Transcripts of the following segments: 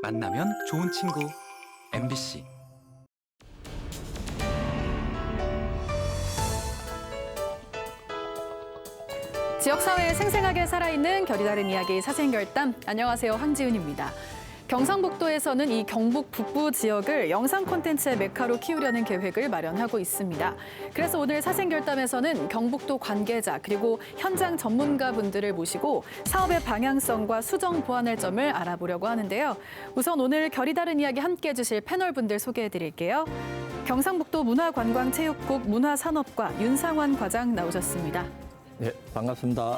만나면 좋은 친구 MBC. 지역사회에 생생하게 살아있는 결이 다른 이야기 사생결단. 안녕하세요. 황지은입니다. 경상북도에서는 이 경북 북부 지역을 영상 콘텐츠의 메카로 키우려는 계획을 마련하고 있습니다. 그래서 오늘 사생결단에서는 경북도 관계자 그리고 현장 전문가분들을 모시고 사업의 방향성과 수정 보완할 점을 알아보려고 하는데요. 우선 오늘 결이 다른 이야기 함께 해주실 패널분들 소개해드릴게요. 경상북도 문화관광체육국 문화산업과 윤상환 과장 나오셨습니다. 네, 반갑습니다.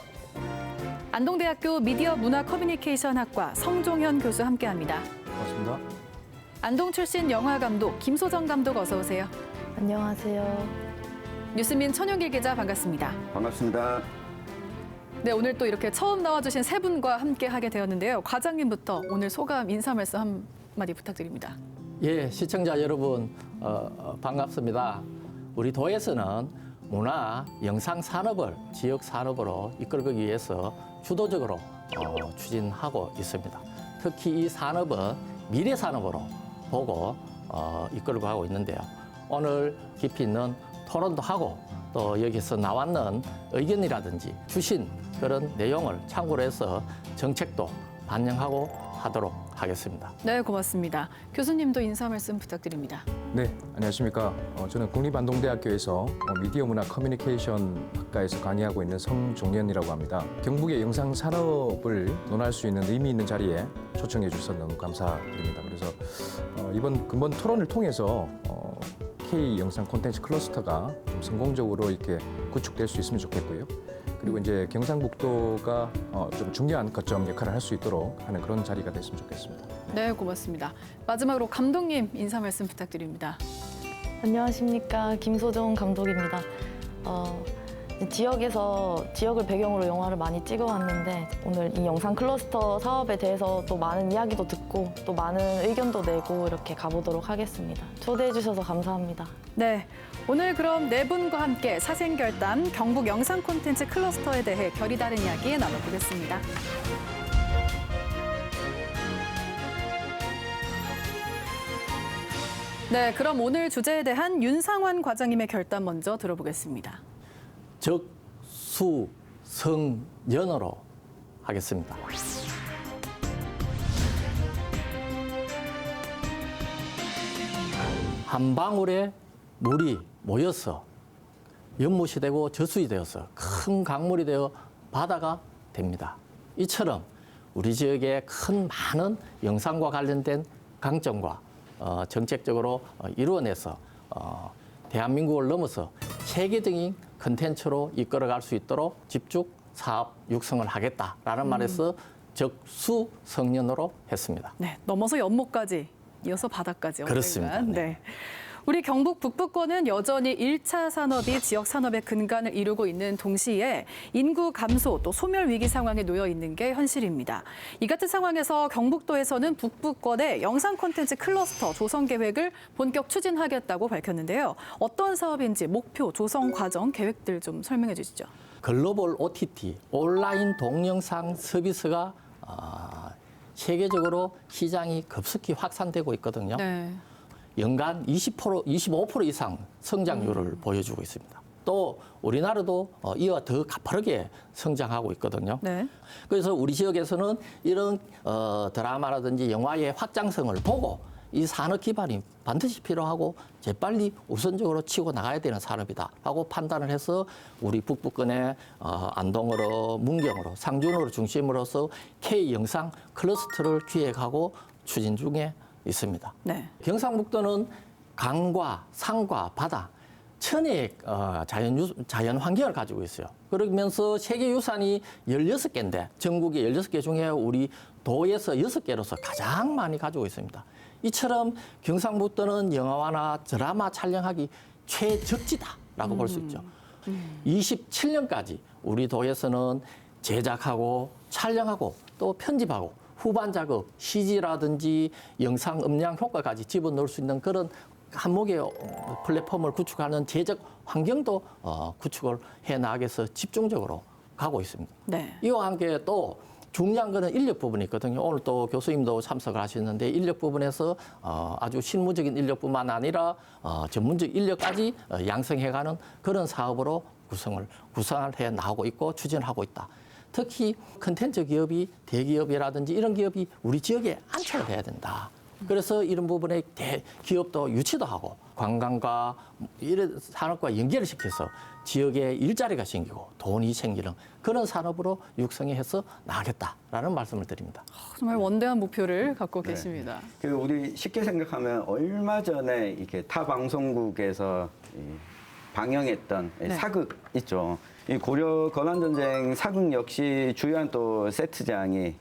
안동대학교 미디어 문화 커뮤니케이션 학과 성종현 교수 함께합니다. 반갑습니다. 안동 출신 영화 감독 김소정 감독 어서 오세요. 안녕하세요. 뉴스민 천용길 기자 반갑습니다. 반갑습니다. 네, 오늘 또 이렇게 처음 나와주신 세 분과 함께하게 되었는데요. 과장님부터 오늘 소감 인사 말씀 한마디 부탁드립니다. 예, 시청자 여러분 반갑습니다. 우리 도에서는 문화, 영상 산업을 지역 산업으로 이끌기 위해서 주도적으로 추진하고 있습니다. 특히 이 산업은 미래 산업으로 보고 이끌고 가고 있는데요. 오늘 깊이 있는 토론도 하고 또 여기서 나왔는 의견이라든지 주신 그런 내용을 참고로 해서 정책도 반영하고 하도록 하겠습니다. 네, 고맙습니다. 교수님도 인사 말씀 부탁드립니다. 네, 안녕하십니까. 저는 국립안동대학교에서 미디어 문화 커뮤니케이션 학과에서 강의하고 있는 성종현이라고 합니다. 경북의 영상 산업을 논할 수 있는 의미 있는 자리에 초청해 주셔서 너무 감사드립니다. 그래서 이번 근본 토론을 통해서 K 영상 콘텐츠 클러스터가 좀 성공적으로 이렇게 구축될 수 있으면 좋겠고요. 그리고 이제 경상북도가 좀 중요한 거점 역할을 할 수 있도록 하는 그런 자리가 됐으면 좋겠습니다. 네, 고맙습니다. 마지막으로 감독님 인사 말씀 부탁드립니다. 안녕하십니까. 김소정 감독입니다. 지역을 배경으로 영화를 많이 찍어왔는데 오늘 이 영상 클러스터 사업에 대해서 또 많은 이야기도 듣고 또 많은 의견도 내고 이렇게 가보도록 하겠습니다. 초대해 주셔서 감사합니다. 네, 오늘 그럼 네 분과 함께 사생결단 경북 영상 콘텐츠 클러스터에 대해 결이 다른 이야기 나눠보겠습니다. 네, 그럼 오늘 주제에 대한 윤상환 과장님의 결단 먼저 들어보겠습니다. 적수성연어로 하겠습니다. 한 방울의 물이 모여서 연못이 되고 저수지 되어서 큰 강물이 되어 바다가 됩니다. 이처럼 우리 지역의 많은 영상과 관련된 강점과 정책적으로 이루어내서 대한민국을 넘어서 세계적인 컨텐츠로 이끌어갈 수 있도록 집중 사업 육성을 하겠다라는 말에서 적수성연어로 했습니다. 네, 넘어서 연못까지 이어서 바다까지. 그렇습니다. 네. 우리 경북 북부권은 여전히 1차 산업이 지역 산업의 근간을 이루고 있는 동시에 인구 감소 또 소멸 위기 상황에 놓여 있는 게 현실입니다. 이 같은 상황에서 경북도에서는 북부권의 영상 콘텐츠 클러스터 조성 계획을 본격 추진하겠다고 밝혔는데요. 어떤 사업인지 목표, 조성 과정, 계획들 좀 설명해 주시죠. 글로벌 OTT, 온라인 동영상 서비스가 세계적으로 시장이 급속히 확산되고 있거든요. 네. 연간 20%, 25% 이상 성장률을 보여주고 있습니다. 또 우리나라도 이와 더 가파르게 성장하고 있거든요. 네. 그래서 우리 지역에서는 이런 드라마라든지 영화의 확장성을 보고 이 산업 기반이 반드시 필요하고 재빨리 우선적으로 치고 나가야 되는 산업이다라고 판단을 해서 우리 북부권의 안동으로, 문경으로, 상준으로 중심으로서 K 영상 클러스터를 기획하고 추진 중에 있습니다. 네. 경상북도는 강과 산과 바다, 천혜의 자연 환경을 가지고 있어요. 그러면서 세계유산이 16개인데 전국에 16개 중에 우리 도에서 6개로서 가장 많이 가지고 있습니다. 이처럼 경상북도는 영화나 드라마 촬영하기 최적지다라고 볼 수 있죠. 27년까지 우리 도에서는 제작하고 촬영하고 또 편집하고 후반 작업, CG라든지 영상 음량 효과까지 집어넣을 수 있는 그런 한목의 플랫폼을 구축하는 제작 환경도 구축을 해나가기 위해서 집중적으로 가고 있습니다. 네. 이와 함께 또 중요한 거는 인력 부분이 있거든요. 오늘 또 교수님도 참석을 하셨는데 인력 부분에서 아주 실무적인 인력뿐만 아니라 전문적 인력까지 양성해가는 그런 사업으로 구성을 해 나가고 있고 추진하고 있다. 특히 컨텐츠 기업이 대기업이라든지 이런 기업이 우리 지역에 안착을 해야 된다. 그래서 이런 부분에 기업도 유치도 하고 관광과 이런 산업과 연결을 시켜서 지역에 일자리가 생기고 돈이 생기는 그런 산업으로 육성해서 나가겠다라는 말씀을 드립니다. 정말 원대한 목표를 갖고 계십니다. 그 우리 쉽게 생각하면 얼마 전에 이렇게 타 방송국에서 방영했던 사극 있죠. 이 고려 건환전쟁 사극 역시 주요한 또 세트장이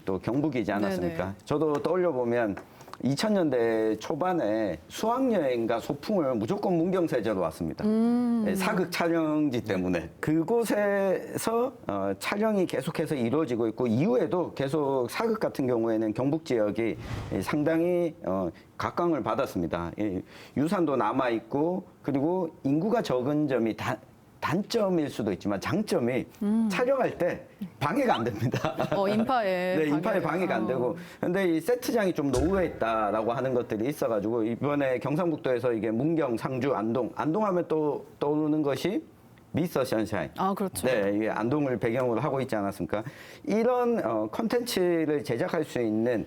또 경북이지 않았습니까? 네네. 저도 떠올려 보면 2000년대 초반에 수학여행과 소풍을 무조건 문경세제로 왔습니다. 사극 촬영지 때문에. 그곳에서 촬영이 계속해서 이루어지고 있고 이후에도 계속 사극 같은 경우에는 경북 지역이 상당히 각광을 받았습니다. 유산도 남아있고 그리고 인구가 적은 점이 단점일 수도 있지만 장점이 촬영할 때 방해가 안 됩니다. 인파에 네, 인파에 방해가 안 되고. 근데 이 세트장이 좀 노후했다라고 하는 것들이 있어가지고 이번에 경상북도에서 이게 문경, 상주, 안동하면 또 떠오르는 것이 미스터 션샤인. 그렇죠. 네, 이게 안동을 배경으로 하고 있지 않았습니까? 이런 콘텐츠를 제작할 수 있는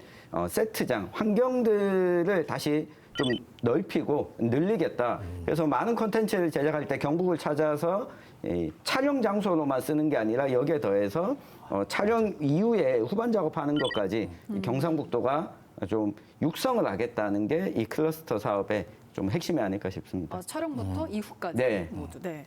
세트장, 환경들을 다시 좀 넓히고 늘리겠다. 그래서 많은 콘텐츠를 제작할 때 경북을 찾아서 촬영 장소로만 쓰는 게 아니라 여기에 더해서 촬영 이후에 후반 작업하는 것까지 이 경상북도가 좀 육성을 하겠다는 게 이 클러스터 사업의 좀 핵심이 아닐까 싶습니다. 촬영부터 이후까지 네. 모두. 네.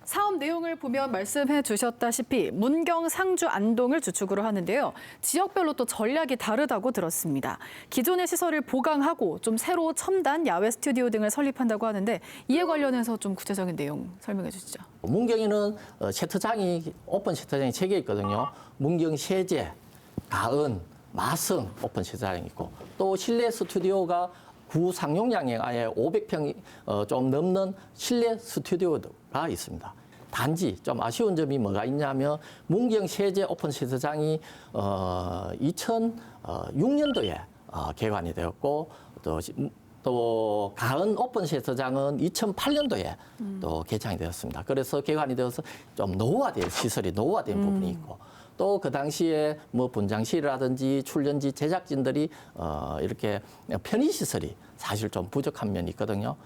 사업 내용을 보면 말씀해 주셨다시피 문경, 상주, 안동을 주축으로 하는데요. 지역별로 또 전략이 다르다고 들었습니다. 기존의 시설을 보강하고 좀 새로 첨단 야외 스튜디오 등을 설립한다고 하는데 이에 관련해서 좀 구체적인 내용 설명해 주시죠. 문경에는 세트장이 오픈 세트장이 3개 있거든요. 문경 세제, 가은, 마성 오픈 세트장이 있고 또 실내 스튜디오가 구상용량이 아예 500평이 좀 넘는 실내 스튜디오가 있습니다. 단지 좀 아쉬운 점이 뭐가 있냐면 문경 세제 오픈 세트장이 2006년도에 개관이 되었고 또 가은 오픈 세트장은 2008년도에 또 개장이 되었습니다. 그래서 개관이 되어서 좀 노후화된 시설이 노후화된 부분이 있고 또 그 당시에 뭐 분장실이라든지 출연지 제작진들이 이렇게 편의 시설이 사실 좀 부족한 면이 있거든요.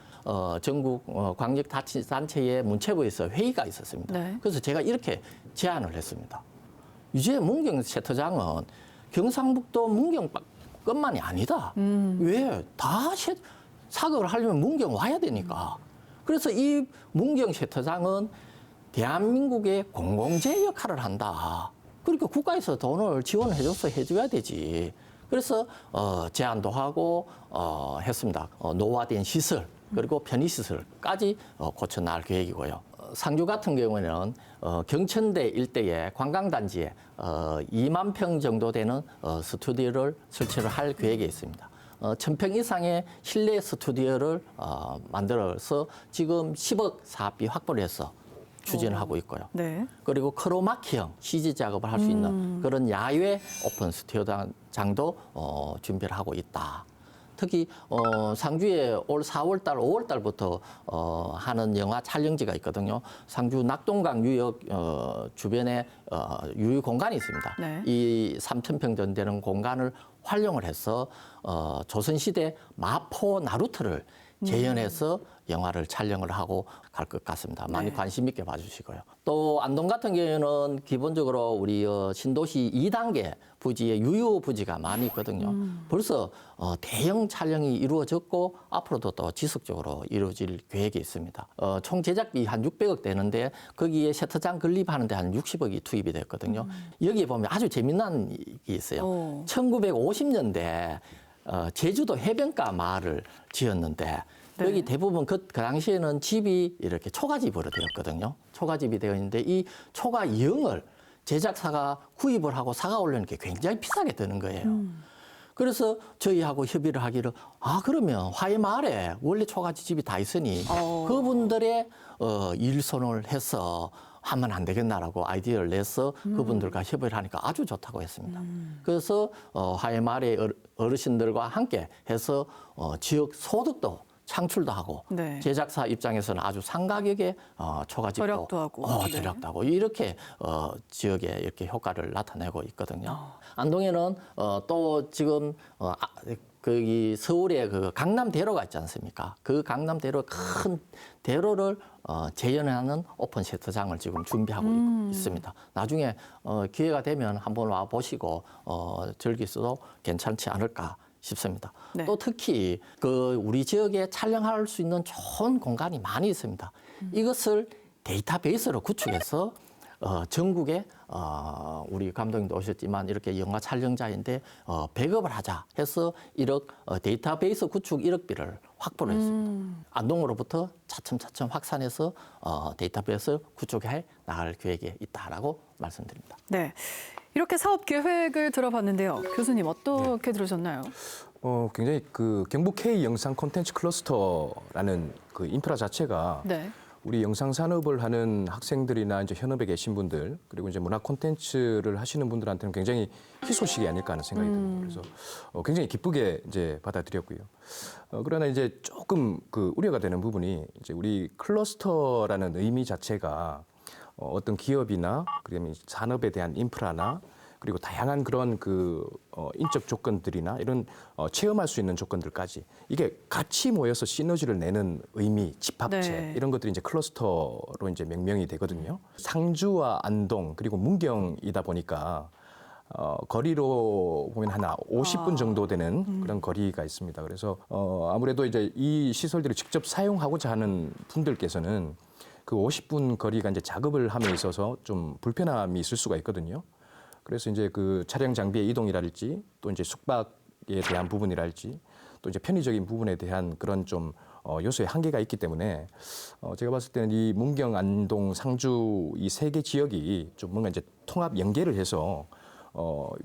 전국 광역단체의 문체부에서 회의가 있었습니다. 네. 그래서 제가 이렇게 제안을 했습니다. 이제 문경 세트장은 경상북도 문경뿐만이 아니다. 왜? 다 사극을 하려면 문경 와야 되니까. 그래서 이 문경 세트장은 대한민국의 공공재 역할을 한다. 그러니까 국가에서 돈을 지원해줘서 해줘야 되지. 그래서 제안도 하고 했습니다. 노후화된 시설 그리고 편의시설까지 고쳐 나갈 계획이고요. 상주 같은 경우에는 경천대 일대에 관광단지에 2만 평 정도 되는 스튜디오를 설치를 할 계획에 있습니다. 1,000평 이상의 실내 스튜디오를 만들어서 지금 10억 사업비 확보를 해서 추진을 하고 있고요. 네. 그리고 크로마키형 CG 작업을 할 수 있는 그런 야외 오픈 스튜디오장도 준비를 하고 있다. 특히 상주에 올 4월달, 5월달부터 하는 영화 촬영지가 있거든요. 상주 낙동강 유역 주변에 유유 공간이 있습니다. 네. 이 3,000평 정도 되는 공간을 활용을 해서 조선시대 마포 나루터를 재현해서 영화를 촬영을 하고 갈 것 같습니다. 많이 네. 관심 있게 봐주시고요. 또 안동 같은 경우에는 기본적으로 우리 신도시 2단계 부지에 유휴 부지가 많이 있거든요. 벌써 대형 촬영이 이루어졌고 앞으로도 또 지속적으로 이루어질 계획이 있습니다. 총 제작비 한 600억 되는데 거기에 세트장 건립하는데 한 60억이 투입이 됐거든요. 여기에 보면 아주 재미난 게 있어요. 1950년대 제주도 해변가 마을을 지었는데 여기 대부분 그 당시에는 집이 이렇게 초가집으로 되었거든요. 초가집이 되어 있는데 이 초가영을 제작사가 구입을 하고 사가 올리는 게 굉장히 비싸게 드는 거예요. 그래서 저희하고 협의를 하기를 그러면 화해마을에 원래 초가집이 다 있으니 그분들의 일손을 해서 하면 안 되겠나라고 아이디어를 내서 그분들과 협의를 하니까 아주 좋다고 했습니다. 그래서 하회마을의 어르신들과 함께 해서 지역 소득도 창출도 하고 네. 제작사 입장에서는 아주 상가격에 초가집도 절약도 하고. 네. 절약도 하고 이렇게 지역에 이렇게 효과를 나타내고 있거든요. 안동에는 또 지금 거기 서울에 그 강남대로가 있지 않습니까? 그 강남대로 큰 대로를 재현하는 오픈 세트장을 지금 준비하고 있습니다. 나중에 기회가 되면 한번 와 보시고 즐기셔도 괜찮지 않을까 싶습니다. 네. 또 특히 그 우리 지역에 촬영할 수 있는 좋은 공간이 많이 있습니다. 이것을 데이터베이스로 구축해서 전국에 우리 감독님도 오셨지만 이렇게 영화 촬영자인데 배급을 하자 해서 1억 데이터베이스 구축 1억비를 확보를 했습니다. 안동으로부터 차츰차츰 확산해서 데이터베이스 구축해 나갈 계획에 있다라고 말씀드립니다. 네. 이렇게 사업 계획을 들어봤는데요. 교수님 어떻게 들으셨나요? 굉장히 그 경북 K 영상 콘텐츠 클러스터라는 그 인프라 자체가 네. 우리 영상 산업을 하는 학생들이나 이제 현업에 계신 분들 그리고 이제 문화 콘텐츠를 하시는 분들한테는 굉장히 희소식이 아닐까 하는 생각이 듭니다. 그래서 굉장히 기쁘게 이제 받아들였고요. 그러나 이제 조금 그 우려가 되는 부분이 이제 우리 클러스터라는 의미 자체가 어떤 기업이나 그다음에 산업에 대한 인프라나 그리고 다양한 그런 그 인적 조건들이나 이런 체험할 수 있는 조건들까지 이게 같이 모여서 시너지를 내는 의미, 집합체 네. 이런 것들이 이제 클러스터로 이제 명명이 되거든요. 상주와 안동 그리고 문경이다 보니까 거리로 보면 한 50분 정도 되는 그런 거리가 있습니다. 그래서 아무래도 이제 이 시설들을 직접 사용하고자 하는 분들께서는 그 50분 거리가 이제 작업을 함에 있어서 좀 불편함이 있을 수가 있거든요. 그래서 이제 그 차량 장비의 이동이랄지 또 이제 숙박에 대한 부분이랄지 또 이제 편의적인 부분에 대한 그런 좀 요소의 한계가 있기 때문에 제가 봤을 때는 이 문경, 안동, 상주 이 세 개 지역이 좀 뭔가 이제 통합 연계를 해서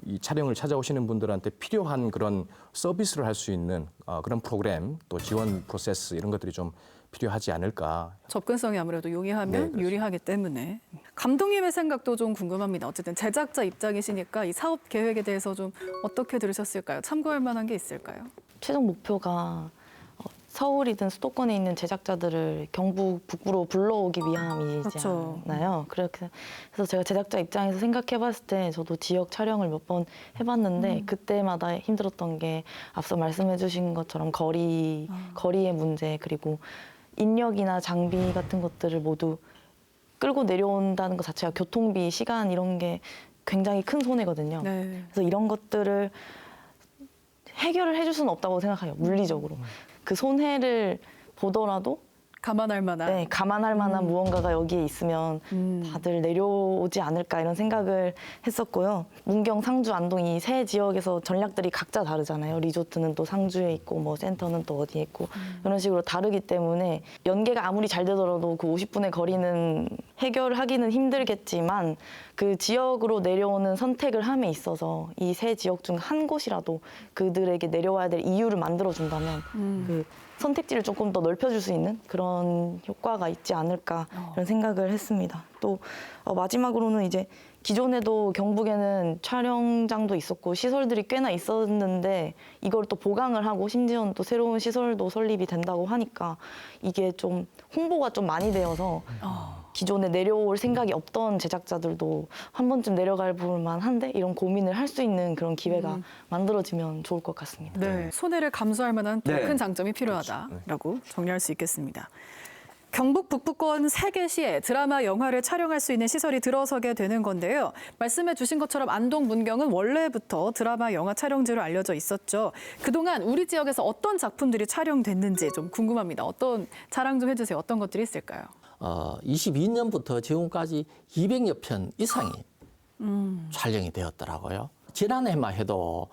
이 촬영을 찾아오시는 분들한테 필요한 그런 서비스를 할 수 있는 그런 프로그램 또 지원 프로세스 이런 것들이 좀 필요하지 않을까. 접근성이 아무래도 네, 용이하면 그렇습니다. 유리하기 때문에. 감독님의 생각도 좀 궁금합니다. 어쨌든 제작자 입장이시니까 이 사업 계획에 대해서 좀 어떻게 들으셨을까요? 참고할 만한 게 있을까요? 최종 목표가 서울이든 수도권에 있는 제작자들을 경북 북부로 불러오기 위함이지 그렇죠. 않나요? 그래서 제가 제작자 입장에서 생각해봤을 때 저도 지역 촬영을 몇 번 해봤는데 그때마다 힘들었던 게 앞서 말씀해주신 것처럼 거리의 문제 그리고 인력이나 장비 같은 것들을 모두 끌고 내려온다는 것 자체가 교통비, 시간 이런 게 굉장히 큰 손해거든요. 네. 그래서 이런 것들을 해결을 해줄 수는 없다고 생각해요. 물리적으로. 그 손해를 보더라도 감안할 만한. 네, 감안할 만한 무언가가 여기에 있으면 다들 내려오지 않을까 이런 생각을 했었고요. 문경, 상주, 안동 이 세 지역에서 전략들이 각자 다르잖아요. 리조트는 또 상주에 있고 뭐 센터는 또 어디에 있고 이런 식으로 다르기 때문에 연계가 아무리 잘 되더라도 그 50분의 거리는 해결하기는 힘들겠지만 그 지역으로 내려오는 선택을 함에 있어서 이 세 지역 중 한 곳이라도 그들에게 내려와야 될 이유를 만들어준다면 그 선택지를 조금 더 넓혀줄 수 있는 그런 효과가 있지 않을까 이런 생각을 했습니다. 또 마지막으로는 이제 기존에도 경북에는 촬영장도 있었고 시설들이 꽤나 있었는데 이걸 또 보강을 하고 심지어는 또 새로운 시설도 설립이 된다고 하니까 이게 좀 홍보가 좀 많이 되어서 기존에 내려올 생각이 없던 제작자들도 한 번쯤 내려갈 볼만한데 이런 고민을 할 수 있는 그런 기회가 만들어지면 좋을 것 같습니다. 네. 손해를 감수할 만한 더 큰 네. 장점이 필요하다라고 정리할 수 있겠습니다. 경북 북부권 3개 시에 드라마, 영화를 촬영할 수 있는 시설이 들어서게 되는 건데요. 말씀해 주신 것처럼 안동, 문경은 원래부터 드라마, 영화 촬영지로 알려져 있었죠. 그동안 우리 지역에서 어떤 작품들이 촬영됐는지 좀 궁금합니다. 어떤 자랑 좀 해주세요. 어떤 것들이 있을까요? 22년부터 지금까지 200여 편 이상이 촬영이 되었더라고요. 지난해만 해도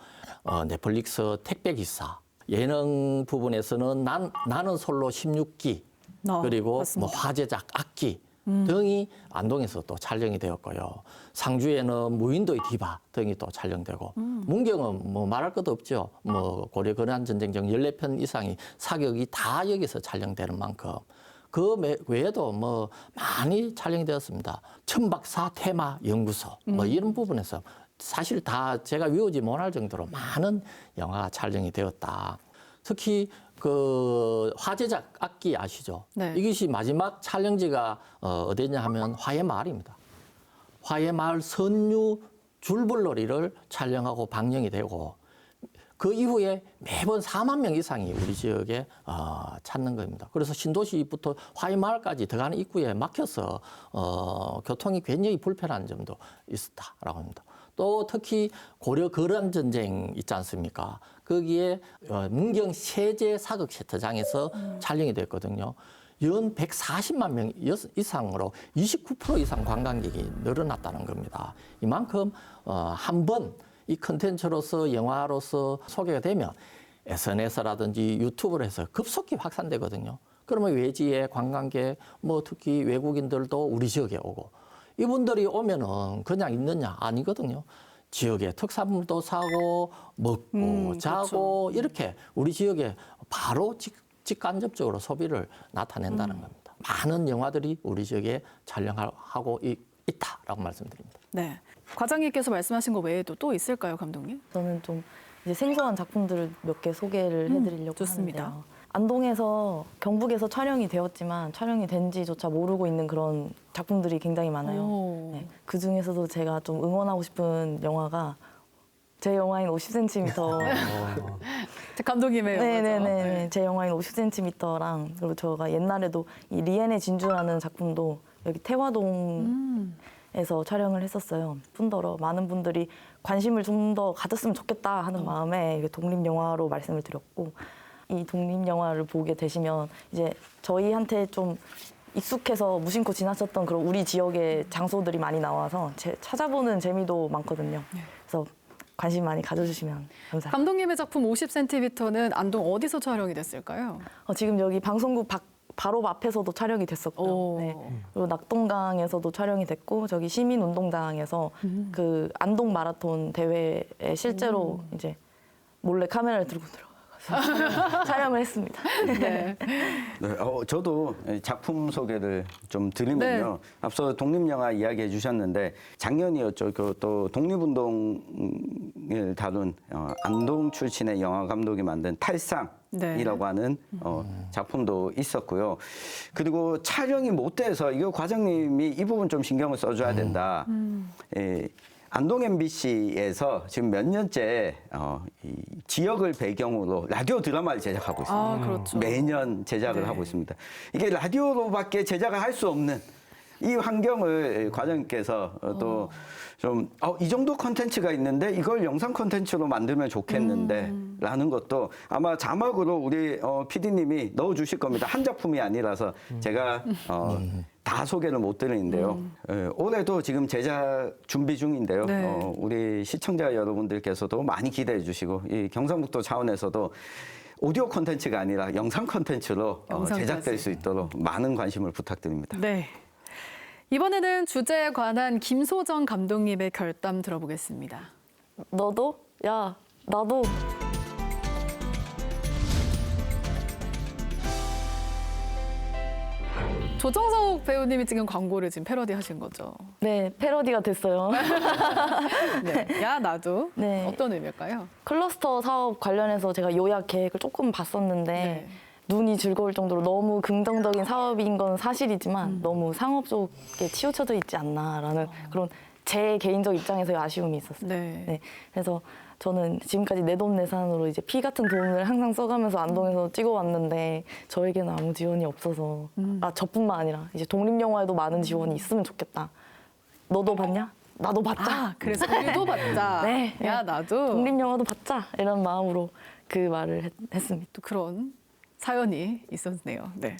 넷플릭스 택배기사, 예능 부분에서는 나는 솔로 16기, 그리고 맞습니다. 뭐 화제작 악기 등이 안동에서 또 촬영이 되었고요. 상주에는 무인도의 디바 등이 또 촬영되고 문경은 뭐 말할 것도 없죠. 뭐 고려 근안 전쟁 중 14편 이상이 사격이 다 여기서 촬영되는 만큼 그 외에도 뭐 많이 촬영이 되었습니다. 천박사 테마 연구소 뭐 이런 부분에서 사실 다 제가 외우지 못할 정도로 많은 영화가 촬영이 되었다. 특히 그 화제작 악기 아시죠? 네. 이것이 마지막 촬영지가 어디냐 하면 화해마을입니다. 화해마을 선유 줄불놀이를 촬영하고 방영이 되고 그 이후에 매번 4만 명 이상이 우리 지역에 찾는 겁니다. 그래서 신도시부터 화해마을까지 들어가는 입구에 막혀서 교통이 굉장히 불편한 점도 있었다라고 합니다. 또 특히 고려 거란 전쟁 있지 않습니까? 거기에 문경 세제 사극 세트장에서 촬영이 됐거든요. 연 140만 명 이상으로 29% 이상 관광객이 늘어났다는 겁니다. 이만큼 한 번 이 컨텐츠로서 영화로서 소개가 되면 SNS라든지 유튜브를 해서 급속히 확산되거든요. 그러면 외지의 관광객, 뭐 특히 외국인들도 우리 지역에 오고 이분들이 오면은 그냥 있느냐? 아니거든요. 지역의 특산물도 사고 먹고 자고 그렇죠. 이렇게 우리 지역에 바로 직간접적으로 소비를 나타낸다는 겁니다. 많은 영화들이 우리 지역에 촬영하고 있다라고 말씀드립니다. 네. 과장님께서 말씀하신 거 외에도 또 있을까요, 감독님? 저는 좀 이제 생소한 작품들을 몇 개 소개를 해드리려고 좋습니다. 하는데요. 안동에서 경북에서 촬영이 되었지만 촬영이 된지조차 모르고 있는 그런 작품들이 굉장히 많아요. 오. 네, 그 중에서도 제가 좀 응원하고 싶은 영화가 제 영화인 50cm. 감독님의 영화죠. 네네네. 제 영화인 50cm랑 그리고 제가 옛날에도 이 리엔의 진주라는 작품도 여기 태화동에서 촬영을 했었어요. 뿐더러 많은 분들이 관심을 좀 더 가졌으면 좋겠다 하는 마음에 이게 독립 영화로 말씀을 드렸고 이 독립 영화를 보게 되시면 이제 저희한테 좀 익숙해서 무심코 지나쳤던 그런 우리 지역의 장소들이 많이 나와서 찾아보는 재미도 많거든요. 그래서 관심 많이 가져주시면 감사합니다. 감독님의 작품 50cm는 안동 어디서 촬영이 됐을까요? 지금 여기 방송국 바로 앞에서도 촬영이 됐었고요. 오. 네. 그리고 낙동강에서도 촬영이 됐고 저기 시민운동장에서 그 안동 마라톤 대회에 실제로 이제 몰래 카메라를 들고 들어가서 촬영을 했습니다. 네. 네, 저도 작품 소개를 좀 드리면요. 네. 앞서 독립영화 이야기해 주셨는데 작년이었죠. 또 독립운동을 다룬 안동 출신의 영화 감독이 만든 탈상이라고 네. 하는 작품도 있었고요. 그리고 촬영이 못 돼서 이거 과장님이 이 부분 좀 신경을 써줘야 된다. 안동 MBC에서 지금 몇 년째 이 지역을 배경으로 라디오 드라마를 제작하고 있습니다. 아, 그렇죠. 매년 제작을 네. 하고 있습니다. 이게 라디오로밖에 제작을 할 수 없는 이 환경을 과장님께서 또 좀 이 정도 컨텐츠가 있는데 이걸 영상 컨텐츠로 만들면 좋겠는데 라는 것도 아마 자막으로 우리 PD님이 넣어주실 겁니다. 한 작품이 아니라서 제가 다 소개를 못 드리는데요. 올해도 지금 제작 준비 중인데요. 네. 우리 시청자 여러분들께서도 많이 기대해 주시고 이 경상북도 차원에서도 오디오 콘텐츠가 아니라 영상 콘텐츠로 영상까지. 제작될 수 있도록 많은 관심을 부탁드립니다. 네. 이번에는 주제에 관한 김소정 감독님의 결담 들어보겠습니다. 너도? 야, 나도. 조정석 배우님이 찍은 광고를 지금 패러디 하신 거죠. 네, 패러디가 됐어요. 네. 야, 나도. 네. 어떤 의미일까요? 클러스터 사업 관련해서 제가 요약 계획을 조금 봤었는데 네. 눈이 즐거울 정도로 너무 긍정적인 사업인 건 사실이지만 너무 상업 쪽에 치우쳐져 있지 않나라는 그런 제 개인적 입장에서의 아쉬움이 있었어요. 네. 네, 그래서 저는 지금까지 내돈내산으로 이제 피 같은 돈을 항상 써가면서 안동에서 찍어왔는데 저에게는 아무 지원이 없어서 저뿐만 아니라 이제 독립영화에도 많은 지원이 있으면 좋겠다. 너도 봤냐? 나도 봤자. 아, 그래서 우리도 받자. 네. 야, 나도. 독립영화도 봤자 이런 마음으로 그 말을 했습니다. 또 그런 사연이 있었네요. 네.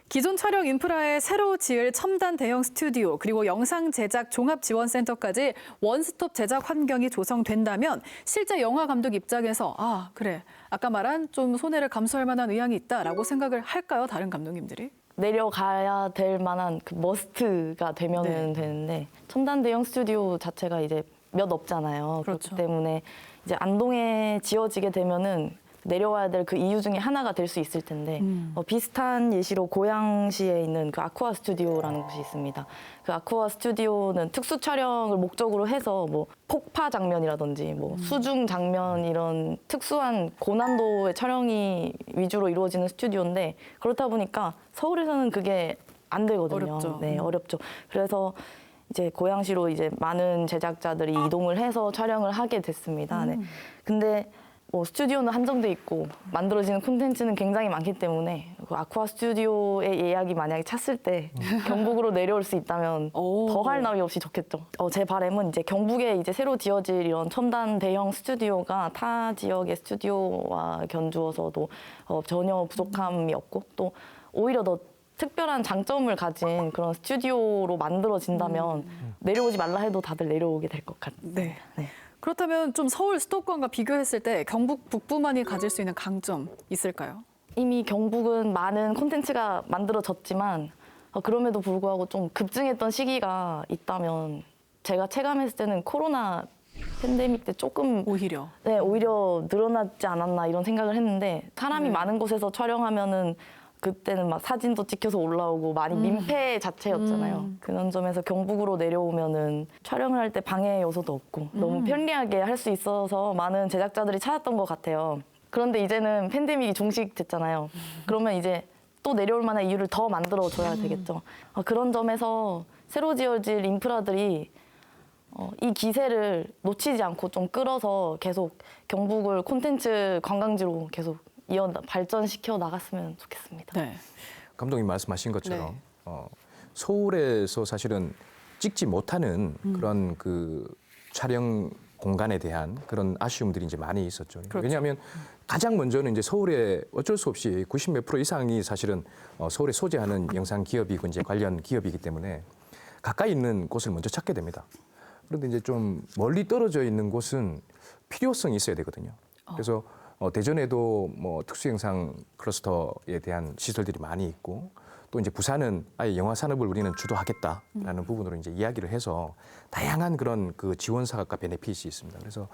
기존 촬영 인프라에 새로 지을 첨단 대형 스튜디오 그리고 영상 제작 종합 지원센터까지 원스톱 제작 환경이 조성된다면 실제 영화 감독 입장에서 그래 아까 말한 좀 손해를 감수할 만한 의향이 있다라고 생각을 할까요? 다른 감독님들이? 내려가야 될 만한 그 머스트가 되면은 네. 되는데 첨단 대형 스튜디오 자체가 이제 몇 없잖아요. 그렇죠. 그렇기 때문에 이제 안동에 지어지게 되면은 내려와야 될 그 이유 중에 하나가 될 수 있을 텐데 비슷한 예시로 고양시에 있는 그 아쿠아 스튜디오라는 곳이 있습니다. 그 아쿠아 스튜디오는 특수 촬영을 목적으로 해서 뭐 폭파 장면이라든지 뭐 수중 장면 이런 특수한 고난도의 촬영이 위주로 이루어지는 스튜디오인데 그렇다 보니까 서울에서는 그게 안 되거든요. 어렵죠. 네, 어렵죠. 그래서 이제 고양시로 이제 많은 제작자들이 이동을 해서 촬영을 하게 됐습니다. 네. 근데 뭐 스튜디오는 한정돼 있고 만들어지는 콘텐츠는 굉장히 많기 때문에 그 아쿠아 스튜디오의 예약이 만약에 찼을 때 경북으로 내려올 수 있다면 오. 더할 나위 없이 좋겠죠. 제 바람은 이제 경북에 이제 새로 지어질 이런 첨단 대형 스튜디오가 타 지역의 스튜디오와 견주어서도 전혀 부족함이 없고 또 오히려 더 특별한 장점을 가진 그런 스튜디오로 만들어진다면 내려오지 말라 해도 다들 내려오게 될 것 같아요. 네. 네. 그렇다면 좀 서울 수도권과 비교했을 때 경북 북부만이 가질 수 있는 강점 있을까요? 이미 경북은 많은 콘텐츠가 만들어졌지만 그럼에도 불구하고 좀 급증했던 시기가 있다면 제가 체감했을 때는 코로나 팬데믹 때 조금 오히려. 네, 오히려 늘어났지 않았나 이런 생각을 했는데 사람이 많은 곳에서 촬영하면은 그때는 막 사진도 찍혀서 올라오고 많이 민폐 자체였잖아요. 그런 점에서 경북으로 내려오면은 촬영을 할 때 방해 요소도 없고 너무 편리하게 할 수 있어서 많은 제작자들이 찾았던 것 같아요. 그런데 이제는 팬데믹이 종식됐잖아요. 그러면 이제 또 내려올 만한 이유를 더 만들어줘야 되겠죠. 그런 점에서 새로 지어질 인프라들이 이 기세를 놓치지 않고 좀 끌어서 계속 경북을 콘텐츠 관광지로 계속 발전시켜 나갔으면 좋겠습니다. 네. 감독님 말씀하신 것처럼 네. 서울에서 사실은 찍지 못하는 그런 그 촬영 공간에 대한 그런 아쉬움들이 이제 많이 있었죠. 그렇죠. 왜냐하면 가장 먼저는 이제 서울에 어쩔 수 없이 90몇 % 이상이 사실은 서울에 소재하는 영상 기업이고 이제 관련 기업이기 때문에 가까이 있는 곳을 먼저 찾게 됩니다. 그런데 이제 좀 멀리 떨어져 있는 곳은 필요성이 있어야 되거든요. 그래서 대전에도 뭐 특수영상 클러스터에 대한 시설들이 많이 있고 또 이제 부산은 아예 영화 산업을 우리는 주도하겠다라는 부분으로 이제 이야기를 해서 다양한 그런 그 지원 사각과 베네핏이 있습니다. 그래서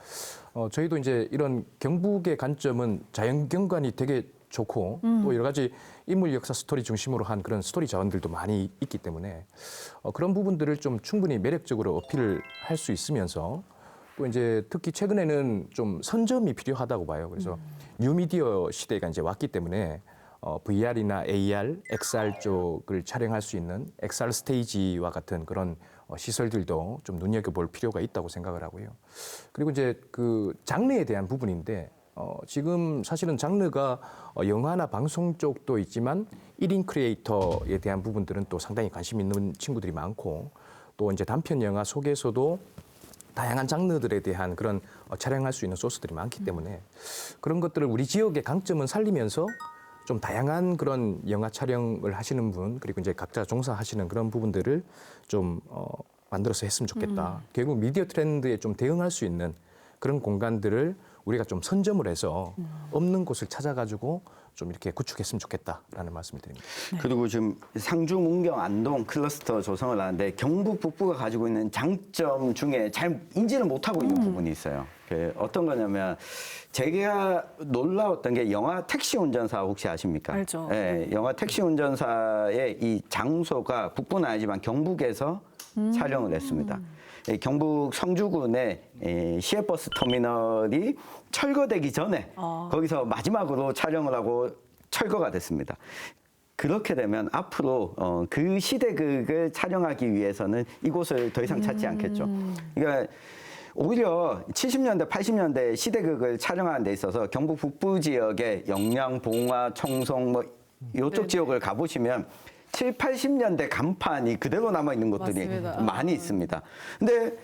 저희도 이제 이런 경북의 관점은 자연 경관이 되게 좋고 또 여러 가지 인물 역사 스토리 중심으로 한 그런 스토리 자원들도 많이 있기 때문에 그런 부분들을 좀 충분히 매력적으로 어필을 할 수 있으면서 또 이제 특히 최근에는 좀 선점이 필요하다고 봐요. 그래서 뉴미디어 시대가 이제 왔기 때문에 VR이나 AR, XR 쪽을 촬영할 수 있는 XR 스테이지와 같은 그런 시설들도 좀 눈여겨볼 필요가 있다고 생각을 하고요. 그리고 이제 그 장르에 대한 부분인데 지금 사실은 장르가 영화나 방송 쪽도 있지만 1인 크리에이터에 대한 부분들은 또 상당히 관심 있는 친구들이 많고 또 이제 단편 영화 속에서도 다양한 장르들에 대한 그런 촬영할 수 있는 소스들이 많기 때문에 그런 것들을 우리 지역의 강점은 살리면서 좀 다양한 그런 영화 촬영을 하시는 분 그리고 이제 각자 종사하시는 그런 부분들을 좀 만들어서 했으면 좋겠다. 결국 미디어 트렌드에 좀 대응할 수 있는 그런 공간들을 우리가 좀 선점을 해서 없는 곳을 찾아가지고 좀 이렇게 구축했으면 좋겠다라는 말씀을 드립니다. 그리고 지금 상주, 문경, 안동 클러스터 조성을 하는데 경북 북부가 가지고 있는 장점 중에 잘 인지를 못하고 있는 부분이 있어요. 어떤 거냐면 제가 놀라웠던 게 영화 택시 운전사 혹시 아십니까? 알죠. 네, 영화 택시 운전사의 이 장소가 북부는 아니지만 경북에서 촬영을 했습니다. 경북 성주군의 시외버스 터미널이 철거되기 전에 거기서 마지막으로 촬영을 하고 철거가 됐습니다. 그렇게 되면 앞으로 그 시대극을 촬영하기 위해서는 이곳을 더 이상 찾지 않겠죠. 그러니까 오히려 70년대, 80년대 시대극을 촬영하는 데 있어서 경북 북부 지역의 영양, 봉화, 청송 뭐 이쪽 지역을 가보시면 7, 80년대 간판이 그대로 남아있는 곳들이 맞습니다. 많이 있습니다. 근데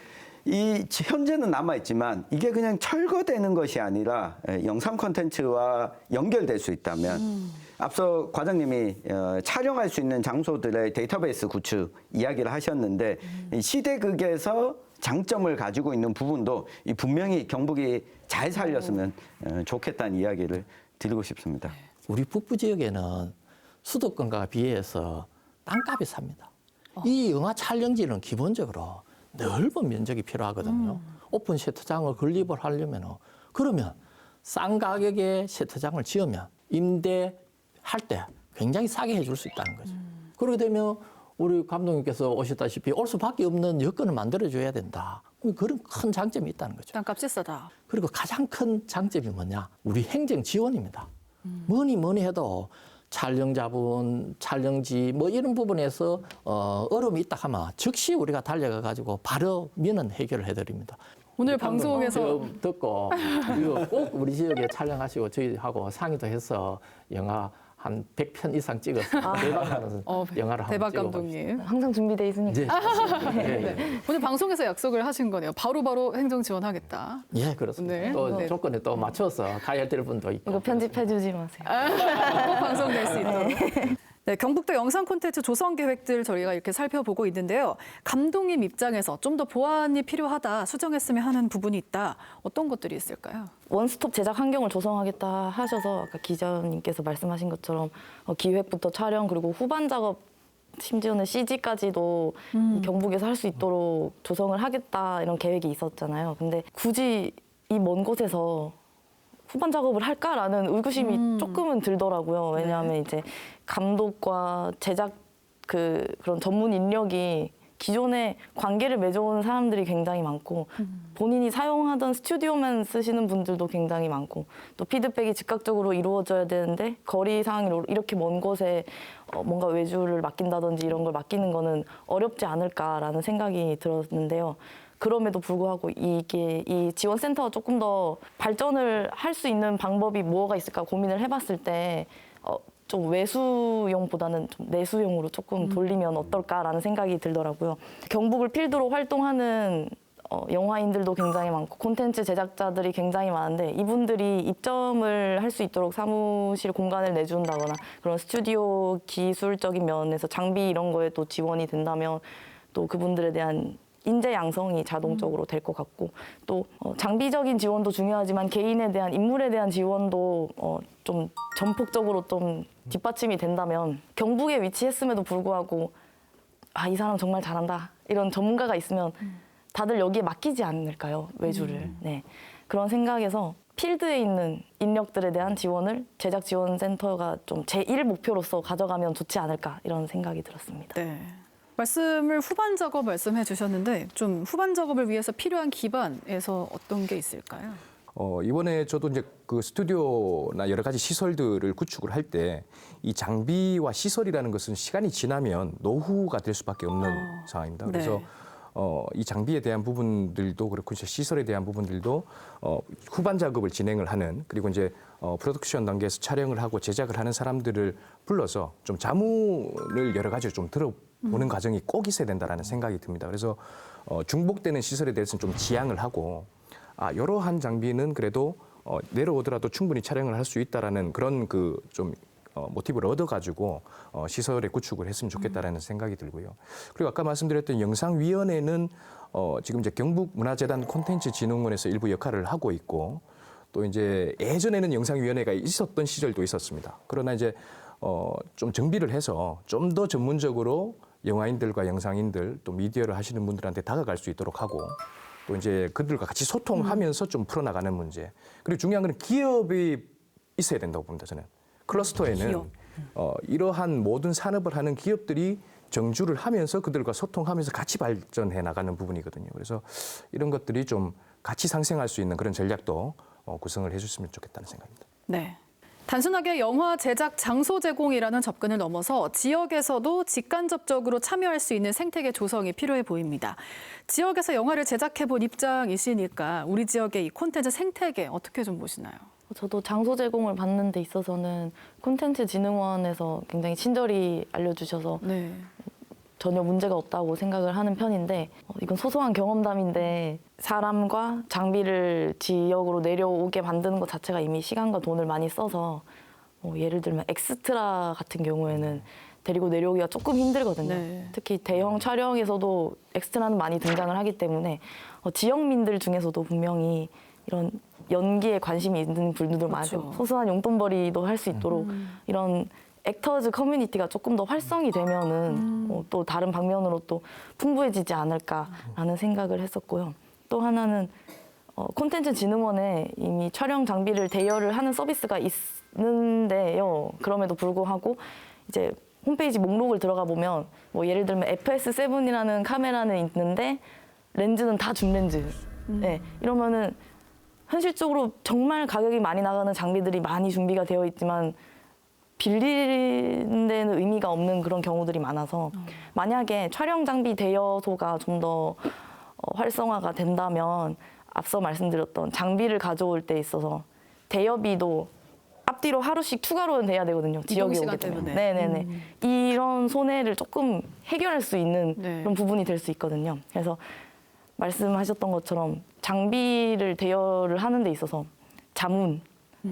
이 현재는 남아있지만 이게 그냥 철거되는 것이 아니라 영상 콘텐츠와 연결될 수 있다면 앞서 과장님이 촬영할 수 있는 장소들의 데이터베이스 구축 이야기를 하셨는데 이 시대극에서 장점을 가지고 있는 부분도 분명히 경북이 잘 살렸으면 좋겠다는 이야기를 드리고 싶습니다. 우리 북부 지역에는 수도권과 비해서 땅값이 삽니다. 이 영화 촬영지는 기본적으로 넓은 면적이 필요하거든요. 오픈 세트장을 건립을 하려면 그러면 싼 가격에 세트장을 지으면 임대할 때 굉장히 싸게 해줄 수 있다는 거죠. 그렇게 되면 우리 감독님께서 오셨다시피 올 수밖에 없는 여건을 만들어줘야 된다. 그런 큰 장점이 있다는 거죠. 땅값이 싸다. 그리고 가장 큰 장점이 뭐냐? 우리 행정 지원입니다. 뭐니 해도 촬영자분, 촬영지 뭐 이런 부분에서 어려움이 있다 하면 즉시 우리가 달려가 가지고 바로 민원 해결을 해드립니다. 오늘 방송에서 듣고 이거 꼭 우리 지역에 촬영하시고 저희하고 상의도 해서 영화 한 100편 이상 찍어서 대박나는 영화를 한번 대박 찍어봅시다. 감독님. 항상 준비돼 있으니까. 네. 오늘 방송에서 약속을 하신 거네요. 바로바로 행정 지원하겠다. 예, 그렇습니다. 네. 또 네. 조건에 또 맞춰서 가야 될 분도 있고. 이거 편집해주지 마세요. 꼭 방송될 수 있도록. 네, 경북도 영상 콘텐츠 조성 계획들 저희가 이렇게 살펴보고 있는데요. 감독님 입장에서 좀 더 보완이 필요하다, 수정했으면 하는 부분이 있다. 어떤 것들이 있을까요? 원스톱 제작 환경을 조성하겠다 하셔서 아까 기자님께서 말씀하신 것처럼 기획부터 촬영 그리고 후반 작업 심지어는 CG까지도 경북에서 할 수 있도록 조성을 하겠다 이런 계획이 있었잖아요. 근데 굳이 이 먼 곳에서 후반 작업을 할까라는 의구심이 조금은 들더라고요. 왜냐하면 이제 감독과 제작 그런 전문 인력이 기존에 관계를 맺어온 사람들이 굉장히 많고 본인이 사용하던 스튜디오만 쓰시는 분들도 굉장히 많고 또 피드백이 즉각적으로 이루어져야 되는데 거리상이 이렇게 먼 곳에 뭔가 외주를 맡긴다든지 이런 걸 맡기는 거는 어렵지 않을까라는 생각이 들었는데요. 그럼에도 불구하고 이게 이 지원센터가 조금 더 발전을 할 수 있는 방법이 뭐가 있을까 고민을 해봤을 때 좀 외수용보다는 좀 내수용으로 조금 돌리면 어떨까라는 생각이 들더라고요. 경북을 필두로 활동하는 영화인들도 굉장히 많고 콘텐츠 제작자들이 굉장히 많은데 이분들이 입점을 할 수 있도록 사무실 공간을 내준다거나 그런 스튜디오 기술적인 면에서 장비 이런 거에 또 지원이 된다면 또 그분들에 대한 인재 양성이 자동적으로 될 것 같고 또 장비적인 지원도 중요하지만 개인에 대한 인물에 대한 지원도 좀 전폭적으로 좀 뒷받침이 된다면 경북에 위치했음에도 불구하고 이 사람 정말 잘한다 이런 전문가가 있으면 다들 여기에 맡기지 않을까요? 외주를. 네. 그런 생각에서 필드에 있는 인력들에 대한 지원을 제작지원센터가 좀 제1 목표로서 가져가면 좋지 않을까 이런 생각이 들었습니다. 네. 말씀을 후반 작업 말씀해 주셨는데 좀 후반 작업을 위해서 필요한 기반에서 어떤 게 있을까요? 이번에 저도 이제 그 스튜디오나 여러 가지 시설들을 구축을 할 때 이 장비와 시설이라는 것은 시간이 지나면 노후가 될 수밖에 없는 상황입니다. 그래서 이 장비에 대한 부분들도 그렇고 이제 시설에 대한 부분들도 후반 작업을 진행을 하는 그리고 이제 프로덕션 단계에서 촬영을 하고 제작을 하는 사람들을 불러서 좀 자문을 여러 가지 좀 들어보는 과정이 꼭 있어야 된다라는 생각이 듭니다. 그래서 중복되는 시설에 대해서는 좀 지양을 하고 이러한 장비는 그래도 내려오더라도 충분히 촬영을 할 수 있다라는 그런 그 좀 모티브를 얻어가지고 시설의 구축을 했으면 좋겠다라는 생각이 들고요. 그리고 아까 말씀드렸던 영상위원회는 지금 이제 경북문화재단 콘텐츠진흥원에서 일부 역할을 하고 있고 또 이제 예전에는 영상위원회가 있었던 시절도 있었습니다. 그러나 이제 좀 정비를 해서 좀 더 전문적으로 영화인들과 영상인들 또 미디어를 하시는 분들한테 다가갈 수 있도록 하고 또 이제 그들과 같이 소통하면서 좀 풀어나가는 문제. 그리고 중요한 건 기업이 있어야 된다고 봅니다, 저는. 클러스터에는 이러한 모든 산업을 하는 기업들이 정주를 하면서 그들과 소통하면서 같이 발전해 나가는 부분이거든요. 그래서 이런 것들이 좀 같이 상생할 수 있는 그런 전략도 구성을 해줬으면 좋겠다는 생각입니다. 네. 단순하게 영화 제작 장소 제공이라는 접근을 넘어서 지역에서도 직간접적으로 참여할 수 있는 생태계 조성이 필요해 보입니다. 지역에서 영화를 제작해본 입장이시니까 우리 지역의 이 콘텐츠 생태계 어떻게 좀 보시나요? 저도 장소 제공을 받는 데 있어서는 콘텐츠진흥원에서 굉장히 친절히 알려주셔서 네. 전혀 문제가 없다고 생각을 하는 편인데 이건 소소한 경험담인데 사람과 장비를 지역으로 내려오게 만드는 것 자체가 이미 시간과 돈을 많이 써서 예를 들면 엑스트라 같은 경우에는 데리고 내려오기가 조금 힘들거든요. 네. 특히 대형 촬영에서도 엑스트라는 많이 등장을 하기 때문에 지역민들 중에서도 분명히 이런 연기에 관심이 있는 분들도 그렇죠. 많아요. 소소한 용돈벌이도 할 수 있도록 이런 액터즈 커뮤니티가 조금 더 활성이 되면은 또 다른 방면으로 또 풍부해지지 않을까라는 생각을 했었고요. 또 하나는 콘텐츠진흥원에 이미 촬영 장비를 대여를 하는 서비스가 있는데요. 그럼에도 불구하고 이제 홈페이지 목록을 들어가 보면 뭐 예를 들면 FS7이라는 카메라는 있는데 렌즈는 다 줌 렌즈. 네, 이러면은 현실적으로 정말 가격이 많이 나가는 장비들이 많이 준비가 되어 있지만 빌리는 데는 의미가 없는 그런 경우들이 많아서 만약에 촬영 장비 대여소가 좀 더 활성화가 된다면 앞서 말씀드렸던 장비를 가져올 때 있어서 대여비도 앞뒤로 하루씩 추가로 내야 되거든요. 지역에 시간 오기 때문에. 때문에. 네네네. 이런 손해를 조금 해결할 수 있는 네. 그런 부분이 될 수 있거든요. 그래서 말씀하셨던 것처럼 장비를 대여를 하는 데 있어서 자문이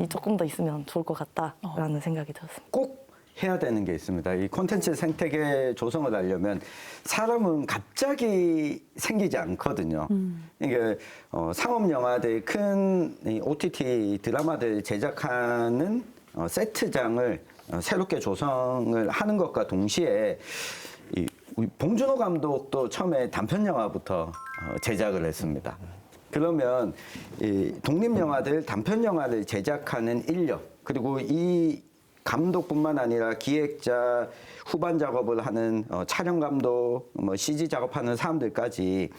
조금 더 있으면 좋을 것 같다라는 생각이 들었습니다. 꼭 해야 되는 게 있습니다. 이 콘텐츠 생태계 조성을 하려면 사람은 갑자기 생기지 않거든요. 이게 상업 영화들, 큰 OTT 드라마들 제작하는 세트장을 새롭게 조성을 하는 것과 동시에 우리 봉준호 감독도 처음에 단편 영화부터 제작을 했습니다. 그러면 이 독립 영화들, 단편 영화를 제작하는 인력, 그리고 이 감독뿐만 아니라 기획자, 후반 작업을 하는 촬영 감독, 뭐 CG 작업하는 사람들까지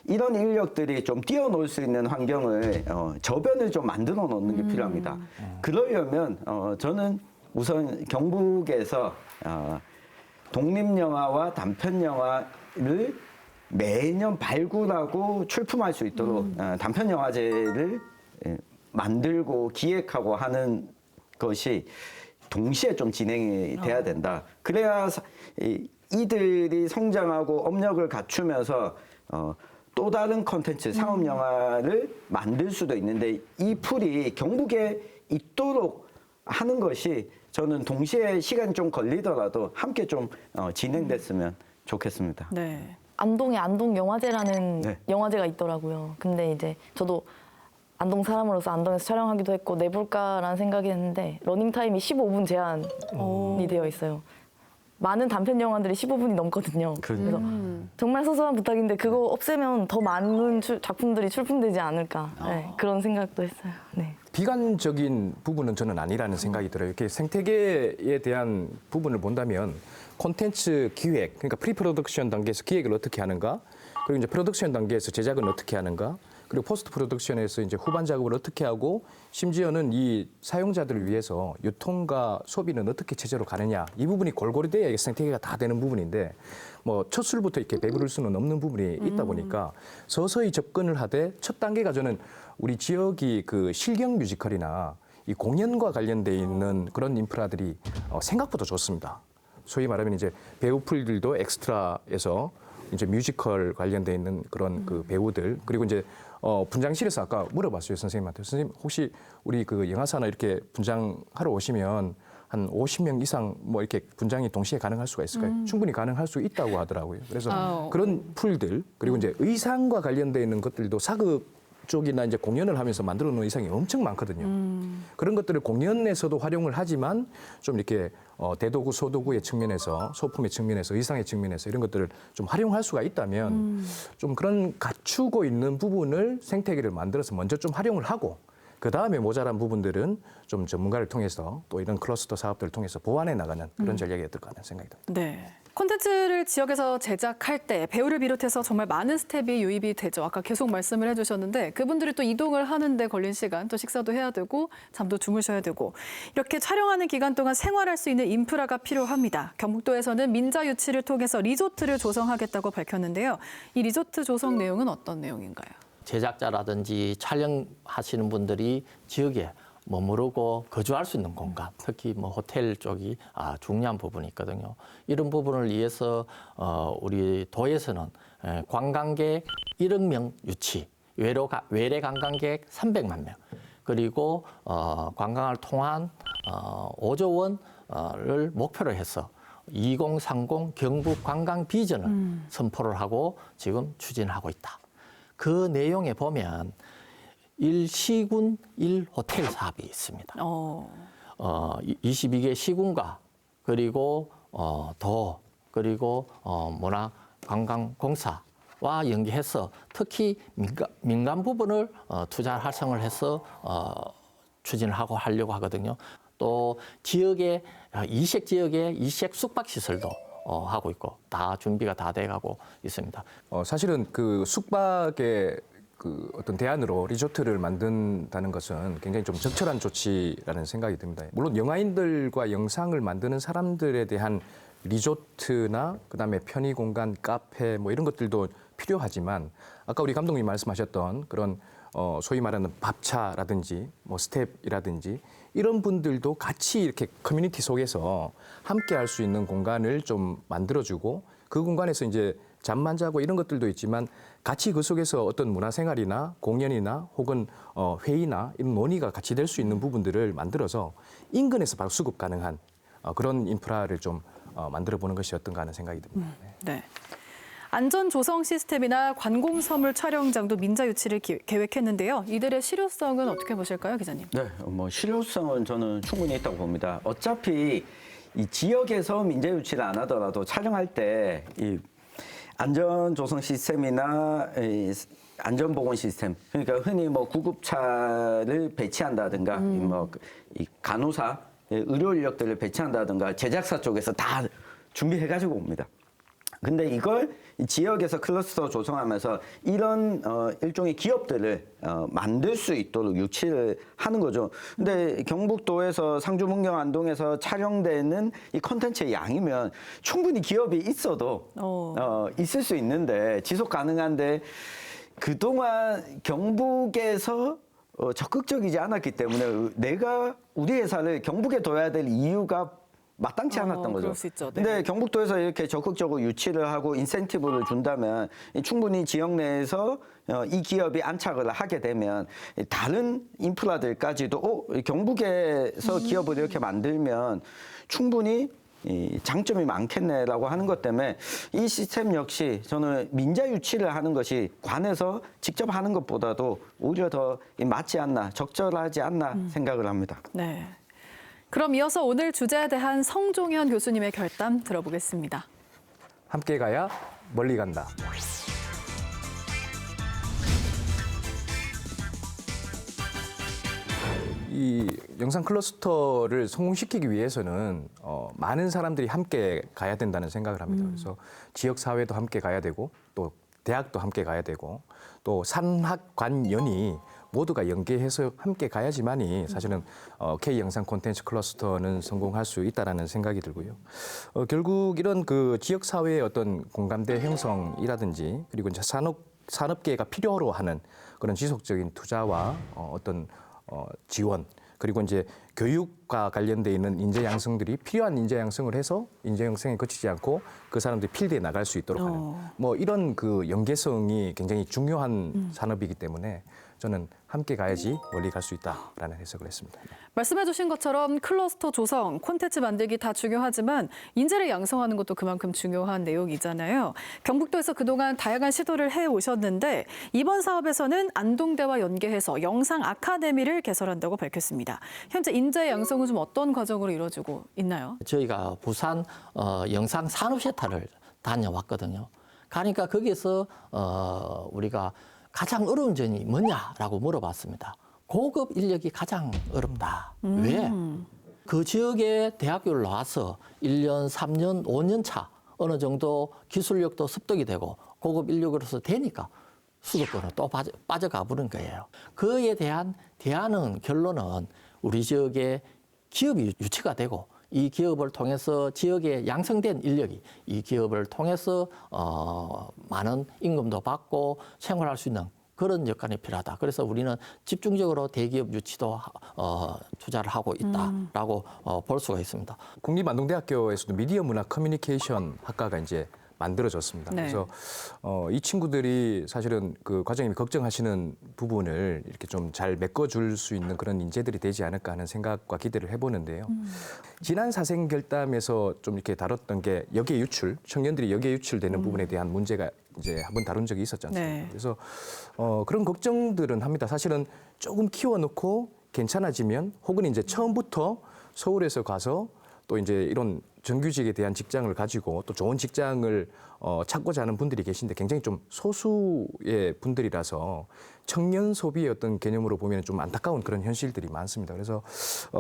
이런 인력들이 좀 뛰어놀 수 있는 환경을 저변을 좀 만들어 놓는 게 필요합니다. 그러려면 저는 우선 경북에서 독립 영화와 단편 영화를 매년 발굴하고 출품할 수 있도록 단편 영화제를 만들고 기획하고 하는 것이 동시에 좀 진행이 돼야 된다. 그래야 이들이 성장하고 업력을 갖추면서 또 다른 콘텐츠, 상업 영화를 만들 수도 있는데 이 풀이 경북에 있도록 하는 것이 저는 동시에 시간이 좀 걸리더라도 함께 좀 진행됐으면 좋겠습니다. 네. 안동에 안동영화제라는 네. 영화제가 있더라고요. 근데 이제 저도 안동 사람으로서 안동에서 촬영하기도 했고 내볼까라는 생각이 했는데 러닝타임이 15분 제한이 되어 있어요. 많은 단편 영화들이 15분이 넘거든요. 그래서 정말 소소한 부탁인데 그거 없애면 더 많은 작품들이 출품되지 않을까 네, 그런 생각도 했어요. 네. 비관적인 부분은 저는 아니라는 생각이 들어요. 이렇게 생태계에 대한 부분을 본다면 콘텐츠 기획, 그러니까 프리프로덕션 단계에서 기획을 어떻게 하는가, 그리고 이제 프로덕션 단계에서 제작은 어떻게 하는가, 그리고 포스트 프로덕션에서 이제 후반 작업을 어떻게 하고, 심지어는 이 사용자들을 위해서 유통과 소비는 어떻게 체제로 가느냐, 이 부분이 골고루 돼야 이게 생태계가 다 되는 부분인데, 뭐 첫 술부터 이렇게 배부를 수는 없는 부분이 있다 보니까 서서히 접근을 하되, 첫 단계가 저는 우리 지역이 그 실경 뮤지컬이나 이 공연과 관련돼 있는 그런 인프라들이 생각보다 좋습니다. 소위 말하면 이제 배우풀들도 엑스트라에서 이제 뮤지컬 관련돼 있는 그런 그 배우들, 그리고 이제 분장실에서 아까 물어봤어요, 선생님한테. 선생님 혹시 우리 그 영화사나 이렇게 분장하러 오시면 한 50명 이상 뭐 이렇게 분장이 동시에 가능할 수가 있을까요? 충분히 가능할 수 있다고 하더라고요. 그래서 그런 풀들, 그리고 이제 의상과 관련돼 있는 것들도 사극 쪽이나 이제 공연을 하면서 만들어 놓은 의상이 엄청 많거든요. 그런 것들을 공연에서도 활용을 하지만 좀 이렇게 대도구, 소도구의 측면에서, 소품의 측면에서, 의상의 측면에서 이런 것들을 좀 활용할 수가 있다면 좀 그런 갖추고 있는 부분을 생태계를 만들어서 먼저 좀 활용을 하고, 그 다음에 모자란 부분들은 좀 전문가를 통해서 또 이런 클러스터 사업들을 통해서 보완해 나가는 그런 전략이 어떨까 하는 생각이 듭니다. 네. 콘텐츠를 지역에서 제작할 때 배우를 비롯해서 정말 많은 스텝이 유입이 되죠. 아까 계속 말씀을 해주셨는데 그분들이 또 이동을 하는데 걸린 시간, 또 식사도 해야 되고 잠도 주무셔야 되고 이렇게 촬영하는 기간 동안 생활할 수 있는 인프라가 필요합니다. 경북도에서는 민자 유치를 통해서 리조트를 조성하겠다고 밝혔는데요. 이 리조트 조성 내용은 어떤 내용인가요? 제작자라든지 촬영하시는 분들이 지역에 머무르고 거주할 수 있는 공간, 특히 뭐 호텔 쪽이 중요한 부분이 있거든요. 이런 부분을 위해서 우리 도에서는 관광객 1억 명 유치, 외래 관광객 300만 명, 그리고 관광을 통한 5조 원을 목표로 해서 2030 경북 관광 비전을 선포를 하고 지금 추진하고 있다. 그 내용에 보면 1시군 1호텔 사업이 있습니다. 22개 시군과 그리고 도 그리고 문화관광공사 와 연계해서 특히 민간 부분을 투자 활성을 해서 추진을 하고 하려고 하거든요. 또 지역의 이색 지역의 이색 숙박 시설도 하고 있고 다 준비가 다 돼가고 있습니다. 사실은 그 숙박의 그 어떤 대안으로 리조트를 만든다는 것은 굉장히 좀 적절한 조치라는 생각이 듭니다. 물론 영화인들과 영상을 만드는 사람들에 대한 리조트나 그다음에 편의 공간, 카페 뭐 이런 것들도 필요하지만 아까 우리 감독님이 말씀하셨던 그런 소위 말하는 밥차라든지 뭐 스텝이라든지 이런 분들도 같이 이렇게 커뮤니티 속에서 함께 할 수 있는 공간을 좀 만들어주고 그 공간에서 이제 잠만 자고 이런 것들도 있지만 같이 그 속에서 어떤 문화생활이나 공연이나 혹은 회의나 이런 논의가 같이 될 수 있는 부분들을 만들어서 인근에서 바로 수급 가능한 그런 인프라를 좀 만들어 보는 것이 어떤가 하는 생각이 듭니다. 네. 안전 조성 시스템이나 관공서물 촬영장도 민자 유치를 계획했는데요. 이들의 실효성은 어떻게 보실까요, 기자님? 네, 뭐 실효성은 저는 충분히 있다고 봅니다. 어차피 이 지역에서 민자 유치를 안 하더라도 촬영할 때 이 안전 조성 시스템이나 이 안전 보건 시스템, 그러니까 흔히 뭐 구급차를 배치한다든가 이 간호사, 의료 인력들을 배치한다든가 제작사 쪽에서 다 준비해가지고 옵니다. 근데 이걸 지역에서 클러스터 조성하면서 이런 일종의 기업들을 만들 수 있도록 유치를 하는 거죠. 근데 경북도에서 상주, 문경, 안동에서 촬영되는 이 콘텐츠의 양이면 충분히 기업이 있어도 있을 수 있는데 지속 가능한데 그동안 경북에서 적극적이지 않았기 때문에 내가 우리 회사를 경북에 둬야 될 이유가 마땅치 않았던 거죠. 그럴 수 있죠. 네. 근데 경북도에서 이렇게 적극적으로 유치를 하고 인센티브를 준다면 충분히 지역 내에서 이 기업이 안착을 하게 되면 다른 인프라들까지도 경북에서 기업을 이렇게 만들면 충분히 장점이 많겠네라고 하는 것 때문에 이 시스템 역시 저는 민자 유치를 하는 것이 관에서 직접 하는 것보다도 오히려 더 맞지 않나, 적절하지 않나 생각을 합니다. 네. 그럼 이어서 오늘 주제에 대한 성종현 교수님의 결담 들어보겠습니다. 함께 가야 멀리 간다. 이 영상 클러스터를 성공시키기 위해서는 많은 사람들이 함께 가야 된다는 생각을 합니다. 그래서 지역 사회도 함께 가야 되고 또 대학도 함께 가야 되고 또 산학관연이 모두가 연계해서 함께 가야지만이 사실은 K 영상 콘텐츠 클러스터는 성공할 수 있다라는 생각이 들고요. 결국 이런 그 지역 사회의 어떤 공감대 형성이라든지 그리고 이제 산업계가 필요로 하는 그런 지속적인 투자와 어떤 지원 그리고 이제 교육과 관련돼 있는 인재 양성들이 필요한 인재 양성을 해서 인재 양성에 그치지 않고 그 사람들이 필드에 나갈 수 있도록 하는 뭐 이런 그 연계성이 굉장히 중요한 산업이기 때문에 저는 함께 가야지 멀리 갈 수 있다라는 해석을 했습니다. 말씀해 주신 것처럼 클러스터 조성, 콘텐츠 만들기 다 중요하지만 인재를 양성하는 것도 그만큼 중요한 내용이잖아요. 경북도에서 그동안 다양한 시도를 해오셨는데 이번 사업에서는 안동대와 연계해서 영상 아카데미를 개설한다고 밝혔습니다. 현재 인재 양성은 좀 어떤 과정으로 이루어지고 있나요? 저희가 부산 영상 산업센터를 다녀왔거든요. 가니까 거기서 우리가 가장 어려운 점이 뭐냐라고 물어봤습니다. 고급 인력이 가장 어렵다. 왜? 그 지역에 대학교를 나와서 1년, 3년, 5년 차 어느 정도 기술력도 습득이 되고 고급 인력으로서 되니까 수도권으로 또 빠져가 버린 거예요. 그에 대한 대안은 결론은 우리 지역에 기업이 유치가 되고 이 기업을 통해서 지역에 양성된 인력이 이 기업을 통해서 많은 임금도 받고 생활할 수 있는 그런 여건이 필요하다. 그래서 우리는 집중적으로 대기업 유치도 투자를 하고 있다라고 볼 수가 있습니다. 국립안동대학교에서도 미디어 문화 커뮤니케이션 학과가 이제 만들어졌습니다. 네. 그래서 이 친구들이 사실은 그 과장님이 걱정하시는 부분을 이렇게 좀 잘 메꿔줄 수 있는 그런 인재들이 되지 않을까 하는 생각과 기대를 해보는데요. 지난 사생 결담에서 좀 이렇게 다뤘던 게 역의 유출, 청년들이 역의 유출되는 부분에 대한 문제가 이제 한번 다룬 적이 있었지 않습니까? 네. 그래서 그런 걱정들은 합니다. 사실은 조금 키워놓고 괜찮아지면 혹은 이제 처음부터 서울에서 가서 또 이제 이런 정규직에 대한 직장을 가지고 또 좋은 직장을 찾고자 하는 분들이 계신데 굉장히 좀 소수의 분들이라서 청년 소비의 어떤 개념으로 보면 좀 안타까운 그런 현실들이 많습니다. 그래서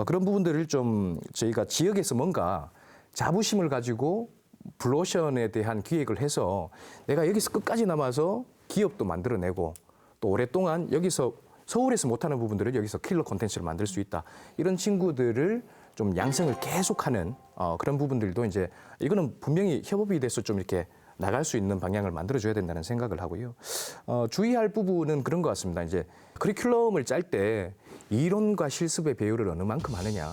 그런 부분들을 좀 저희가 지역에서 뭔가 자부심을 가지고 블루오션에 대한 기획을 해서 내가 여기서 끝까지 남아서 기업도 만들어내고 또 오랫동안 여기서 서울에서 못하는 부분들을 여기서 킬러 콘텐츠를 만들 수 있다. 이런 친구들을 좀 양성을 계속하는 그런 부분들도 이제 이거는 분명히 협업이 돼서 좀 이렇게 나갈 수 있는 방향을 만들어줘야 된다는 생각을 하고요. 주의할 부분은 그런 것 같습니다. 이제 커리큘럼을 짤 때 이론과 실습의 배율을 어느 만큼 하느냐.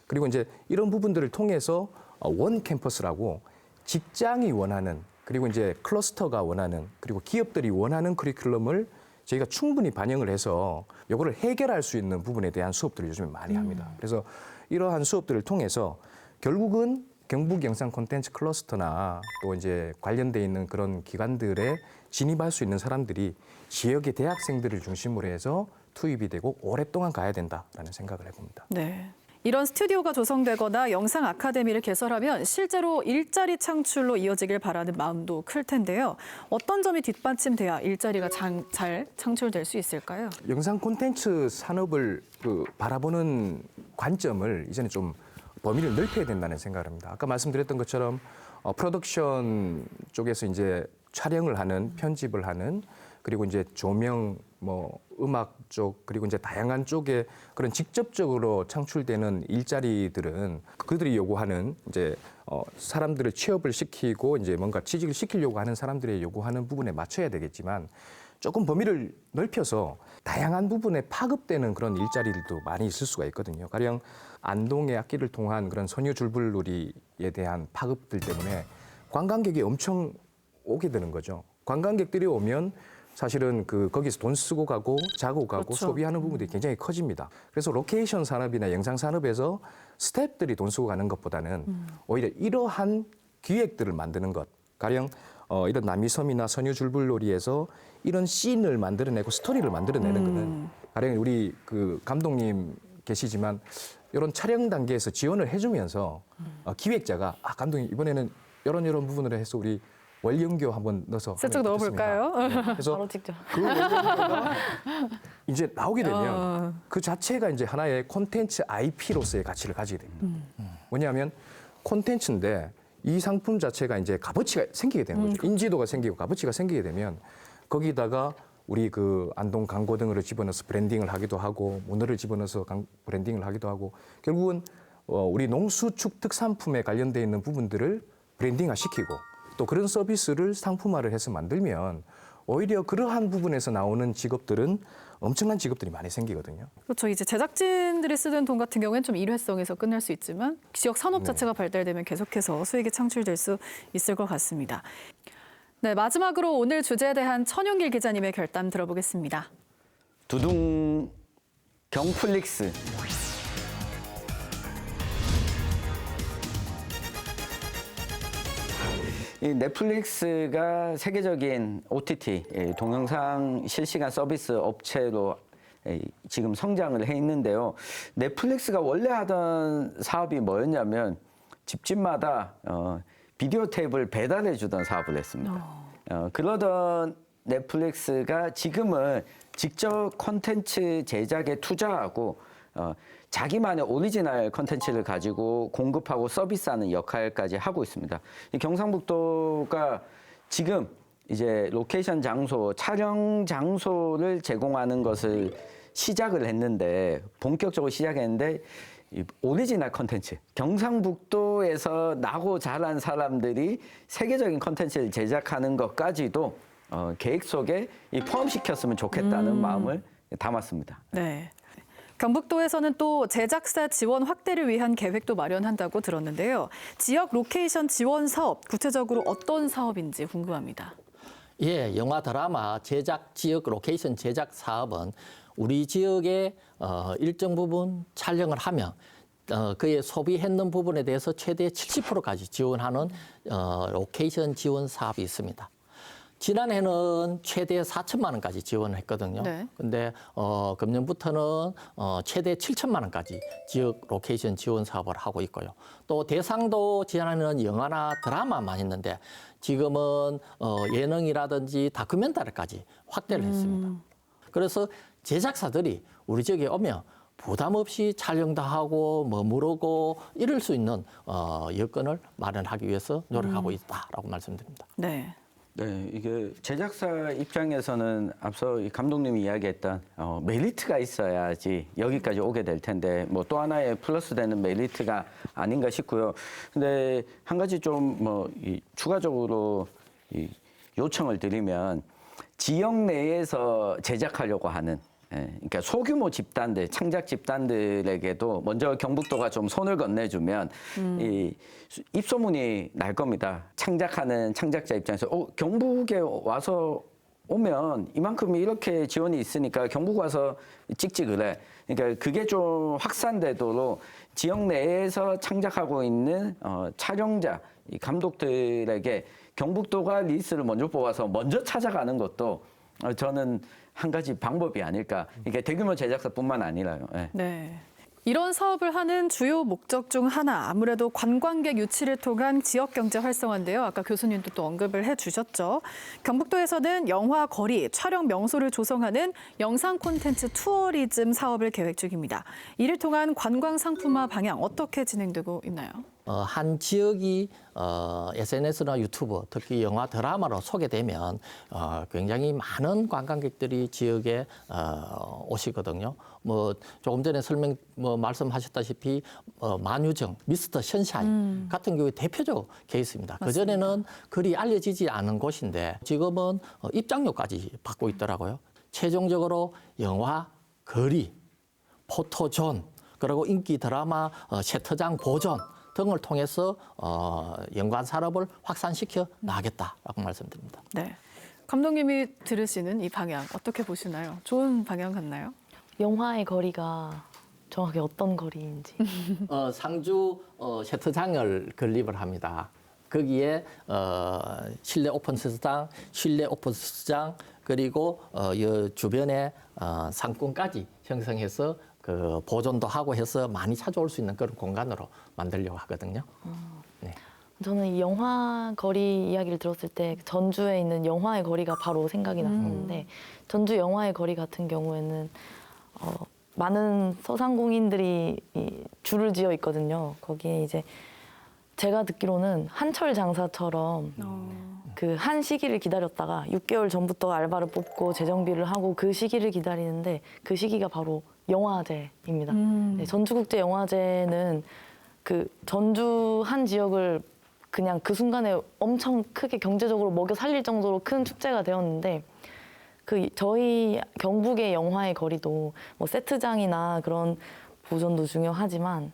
그리고 이제 이런 부분들을 통해서 원 캠퍼스라고 직장이 원하는 그리고 이제 클러스터가 원하는 그리고 기업들이 원하는 커리큘럼을 저희가 충분히 반영을 해서 이거를 해결할 수 있는 부분에 대한 수업들을 요즘에 많이 합니다. 그래서 이러한 수업들을 통해서 결국은 경북 영상 콘텐츠 클러스터나 또 이제 관련돼 있는 그런 기관들에 진입할 수 있는 사람들이 지역의 대학생들을 중심으로 해서 투입이 되고 오랫동안 가야 된다라는 생각을 해봅니다. 네. 이런 스튜디오가 조성되거나 영상 아카데미를 개설하면 실제로 일자리 창출로 이어지길 바라는 마음도 클 텐데요. 어떤 점이 뒷받침돼야 일자리가 잘 창출될 수 있을까요? 영상 콘텐츠 산업을 바라보는 관점을 이제는 좀 범위를 넓혀야 된다는 생각을 합니다. 아까 말씀드렸던 것처럼 프로덕션 쪽에서 이제 촬영을 하는, 편집을 하는, 그리고 이제 조명, 음악 쪽, 그리고 이제 다양한 쪽에 그런 직접적으로 창출되는 일자리들은 그들이 요구하는 이제 사람들을 취업을 시키고 이제 뭔가 취직을 시키려고 하는 사람들의 요구하는 부분에 맞춰야 되겠지만 조금 범위를 넓혀서 다양한 부분에 파급되는 그런 일자리들도 많이 있을 수가 있거든요. 가령 안동의 악기를 통한 그런 선유 줄불놀이에 대한 파급들 때문에 관광객이 엄청 오게 되는 거죠. 관광객들이 오면 사실은 거기서 돈 쓰고 가고 자고 가고 그렇죠. 소비하는 부분들이 굉장히 커집니다. 그래서 로케이션 산업이나 영상 산업에서 스태프들이 돈 쓰고 가는 것보다는 오히려 이러한 기획들을 만드는 것, 가령 이런 남이섬이나 선유 줄불놀이에서 이런 씬을 만들어내고 스토리를 만들어내는 거는 가령 우리 감독님 계시지만 이런 촬영 단계에서 지원을 해주면서 기획자가 감독님 이번에는 이런 부분으로 해서 우리 월연교 한번 넣어서 슬쩍 넣어볼까요? 그래서 바로 직접. 그 월연교가 이제 나오게 되면 그 자체가 이제 하나의 콘텐츠 IP로서의 가치를 가지게 됩니다. 뭐냐면 콘텐츠인데 이 상품 자체가 이제 값어치가 생기게 되는 거죠. 인지도가 생기고 값어치가 생기게 되면 거기다가 우리 안동 강고등어를 집어넣어서 브랜딩을 하기도 하고 문어를 집어넣어서 브랜딩을 하기도 하고 결국은 우리 농수축 특산품에 관련돼 있는 부분들을 브랜딩화 시키고 또 그런 서비스를 상품화를 해서 만들면 오히려 그러한 부분에서 나오는 직업들은 엄청난 직업들이 많이 생기거든요. 그렇죠. 이제 제작진들이 쓰는 돈 같은 경우에는 좀 일회성에서 끝날 수 있지만 지역 산업 자체가 발달되면 계속해서 수익이 창출될 수 있을 것 같습니다. 네, 마지막으로 오늘 주제에 대한 천용길 기자님의 결단 들어보겠습니다. 두둥 경플릭스. 이 넷플릭스가 세계적인 OTT 동영상 실시간 서비스 업체로 지금 성장을 해 있는데요. 넷플릭스가 원래 하던 사업이 뭐였냐면 집집마다 비디오 테이프를 배달해 주던 사업을 했습니다. 그러던 넷플릭스가 지금은 직접 콘텐츠 제작에 투자하고 자기만의 오리지널 콘텐츠를 가지고 공급하고 서비스하는 역할까지 하고 있습니다. 이 경상북도가 지금 이제 로케이션 장소, 촬영 장소를 제공하는 것을 시작을 했는데 본격적으로 시작했는데 이 오리지널 콘텐츠, 경상북도에서 나고 자란 사람들이 세계적인 콘텐츠를 제작하는 것까지도 계획 속에 포함시켰으면 좋겠다는 마음을 담았습니다. 네. 경북도에서는 또 제작사 지원 확대를 위한 계획도 마련한다고 들었는데요. 지역 로케이션 지원 사업, 구체적으로 어떤 사업인지 궁금합니다. 예, 영화 드라마 제작 지역 로케이션 제작 사업은 우리 지역에 일정 부분 촬영을 하면 그의 소비했는 부분에 대해서 최대 70%까지 지원하는 로케이션 지원 사업이 있습니다. 지난해는 최대 4천만 원까지 지원을 했거든요. 네. 근데 금년부터는 최대 7천만 원까지 지역 로케이션 지원 사업을 하고 있고요. 또 대상도 지난해는 영화나 드라마만 했는데 지금은 예능이라든지 다큐멘터리까지 확대를 했습니다. 그래서 제작사들이 우리 지역에 오면 부담 없이 촬영도 하고 머무르고 이럴 수 있는 여건을 마련하기 위해서 노력하고 있다라고 말씀드립니다. 네. 네, 이게 제작사 입장에서는 앞서 이 감독님이 이야기했던 메리트가 있어야지 여기까지 오게 될 텐데 뭐 또 하나의 플러스 되는 메리트가 아닌가 싶고요. 근데 한 가지 좀 추가적으로 요청을 드리면 지역 내에서 제작하려고 하는 그러니까 소규모 집단들, 창작 집단들에게도 먼저 경북도가 좀 손을 건네주면 이 입소문이 날 겁니다. 창작하는 창작자 입장에서 경북에 와서 오면 이만큼 이렇게 지원이 있으니까 경북 와서 찍지 그래. 그러니까 그게 좀 확산되도록 지역 내에서 창작하고 있는 촬영자, 이 감독들에게 경북도가 리스트를 먼저 뽑아서 먼저 찾아가는 것도 저는 한 가지 방법이 아닐까. 이게 대규모 제작사뿐만 아니라요. 네. 네. 이런 사업을 하는 주요 목적 중 하나, 아무래도 관광객 유치를 통한 지역 경제 활성화인데요. 아까 교수님도 또 언급을 해주셨죠. 경북도에서는 영화 거리, 촬영 명소를 조성하는 영상 콘텐츠 투어리즘 사업을 계획 중입니다. 이를 통한 관광 상품화 방향 어떻게 진행되고 있나요? 한 지역이 SNS나 유튜브, 특히 영화, 드라마로 소개되면 굉장히 많은 관광객들이 지역에 오시거든요. 뭐 조금 전에 말씀하셨다시피 만유정, 미스터 션샤인 같은 경우에 대표적 케이스입니다. 그 전에는 그리 알려지지 않은 곳인데 지금은 입장료까지 받고 있더라고요. 최종적으로 영화 거리, 포토존, 그리고 인기 드라마 세트장 보존 등을 통해서 연관 산업을 확산시켜 나가겠다라고 말씀드립니다. 네. 감독님이 들으시는 이 방향 어떻게 보시나요? 좋은 방향 같나요? 영화의 거리가 정확히 어떤 거리인지. 상주 세트장을 건립을 합니다. 거기에 실내 오픈스장, 실내 오픈스장 그리고 이 주변에 상권까지 형성해서 그 보존도 하고 해서 많이 찾아올 수 있는 그런 공간으로 만들려고 하거든요. 네. 저는 이 영화 거리 이야기를 들었을 때 전주에 있는 영화의 거리가 바로 생각이 났었는데 전주 영화의 거리 같은 경우에는 많은 소상공인들이 줄을 지어 있거든요. 거기에 이제 제가 듣기로는 한철 장사처럼 그 한 시기를 기다렸다가 6개월 전부터 알바를 뽑고 재정비를 하고 그 시기를 기다리는데 그 시기가 바로 영화제입니다. 네, 전주국제영화제는 그 전주 한 지역을 그냥 그 순간에 엄청 크게 경제적으로 먹여 살릴 정도로 큰 축제가 되었는데 그 저희 경북의 영화의 거리도 뭐 세트장이나 그런 보존도 중요하지만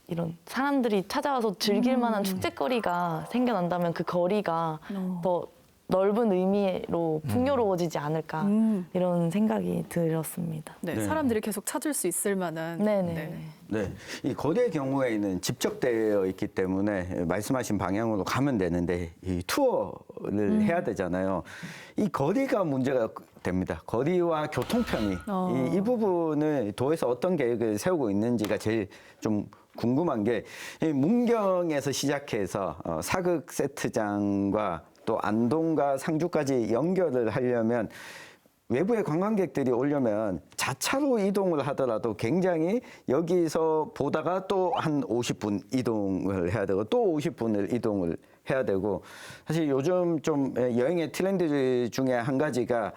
이런 사람들이 찾아와서 즐길 만한 축제거리가 생겨난다면 그 거리가 더 넓은 의미로 풍요로워지지 않을까 이런 생각이 들었습니다. 네, 네. 사람들이 계속 찾을 수 있을 만한. 네네. 네, 이 거리의 경우에는 집적되어 있기 때문에 말씀하신 방향으로 가면 되는데 이 투어를 해야 되잖아요. 이 거리가 문제가 됩니다. 거리와 교통편이 이 부분을 도에서 어떤 계획을 세우고 있는지가 제일 좀 궁금한 게 이 문경에서 시작해서 사극 세트장과 또 안동과 상주까지 연결을 하려면 외부의 관광객들이 오려면 자차로 이동을 하더라도 굉장히 여기서 보다가 또 한 50분 이동을 해야 되고 또 50분을 이동을 해야 되고 사실 요즘 좀 여행의 트렌드 중에 한 가지가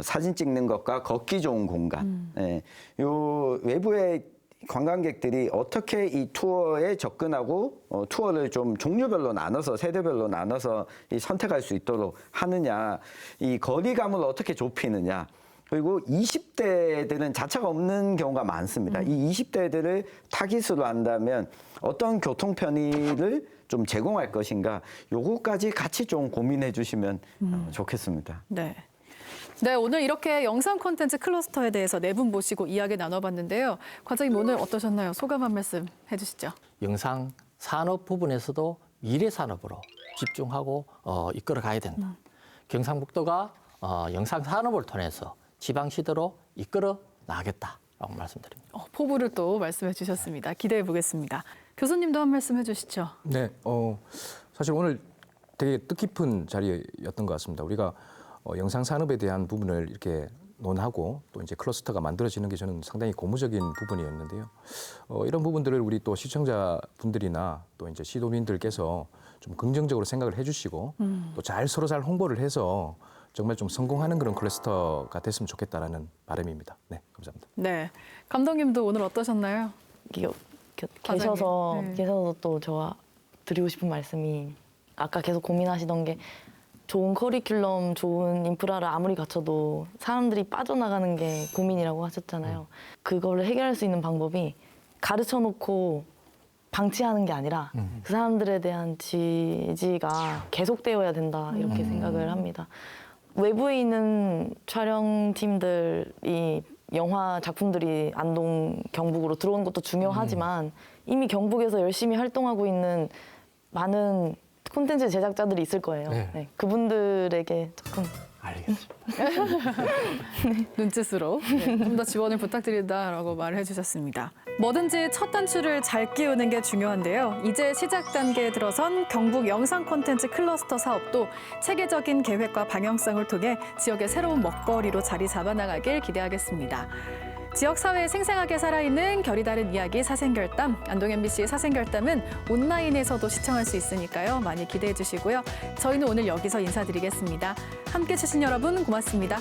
사진 찍는 것과 걷기 좋은 공간. 요 외부의 관광객들이 어떻게 이 투어에 접근하고 투어를 좀 종류별로 나눠서 세대별로 나눠서 선택할 수 있도록 하느냐, 이 거리감을 어떻게 좁히느냐. 그리고 20대들은 자차가 없는 경우가 많습니다. 이 20대들을 타깃으로 한다면 어떤 교통 편의를 좀 제공할 것인가, 요거까지 같이 좀 고민해 주시면 좋겠습니다. 네. 네, 오늘 이렇게 영상 콘텐츠 클러스터에 대해서 네 분 모시고 이야기 나눠봤는데요. 과장님 오늘 어떠셨나요? 소감 한 말씀 해주시죠. 영상 산업 부분에서도 미래 산업으로 집중하고 이끌어 가야 된다. 경상북도가 영상 산업을 통해서 지방시도로 이끌어 나가겠다라고 말씀드립니다. 포부를 또 말씀해 주셨습니다. 기대해 보겠습니다. 교수님도 한 말씀 해주시죠. 네, 사실 오늘 되게 뜻깊은 자리였던 것 같습니다. 우리가 영상 산업에 대한 부분을 이렇게 논하고 또 이제 클러스터가 만들어지는 게 저는 상당히 고무적인 부분이었는데요. 이런 부분들을 우리 또 시청자분들이나 또 이제 시도민들께서 좀 긍정적으로 생각을 해주시고 또 서로 잘 홍보를 해서 정말 좀 성공하는 그런 클러스터가 됐으면 좋겠다라는 바람입니다. 네, 감사합니다. 네, 감독님도 오늘 어떠셨나요? 계셔서 네. 계셔서 또 제가 드리고 싶은 말씀이 아까 계속 고민하시던 게 좋은 커리큘럼, 좋은 인프라를 아무리 갖춰도 사람들이 빠져나가는 게 고민이라고 하셨잖아요. 그거를 해결할 수 있는 방법이 가르쳐 놓고 방치하는 게 아니라 그 사람들에 대한 지지가 계속되어야 된다 이렇게 생각을 합니다. 외부에 있는 촬영팀들이 영화 작품들이 안동, 경북으로 들어온 것도 중요하지만 이미 경북에서 열심히 활동하고 있는 많은 콘텐츠 제작자들이 있을 거예요. 네. 네, 그분들에게 조금 알겠습니다. 눈짓으로 좀 더 지원을 부탁드린다라고 말을 해주셨습니다. 뭐든지 첫 단추를 잘 끼우는 게 중요한데요. 이제 시작 단계에 들어선 경북 영상 콘텐츠 클러스터 사업도 체계적인 계획과 방향성을 통해 지역의 새로운 먹거리로 자리 잡아나가길 기대하겠습니다. 지역 사회에 생생하게 살아있는 결이 다른 이야기 사생결담, 안동 MBC의 사생결담은 온라인에서도 시청할 수 있으니까요. 많이 기대해 주시고요. 저희는 오늘 여기서 인사드리겠습니다. 함께해 주신 여러분 고맙습니다.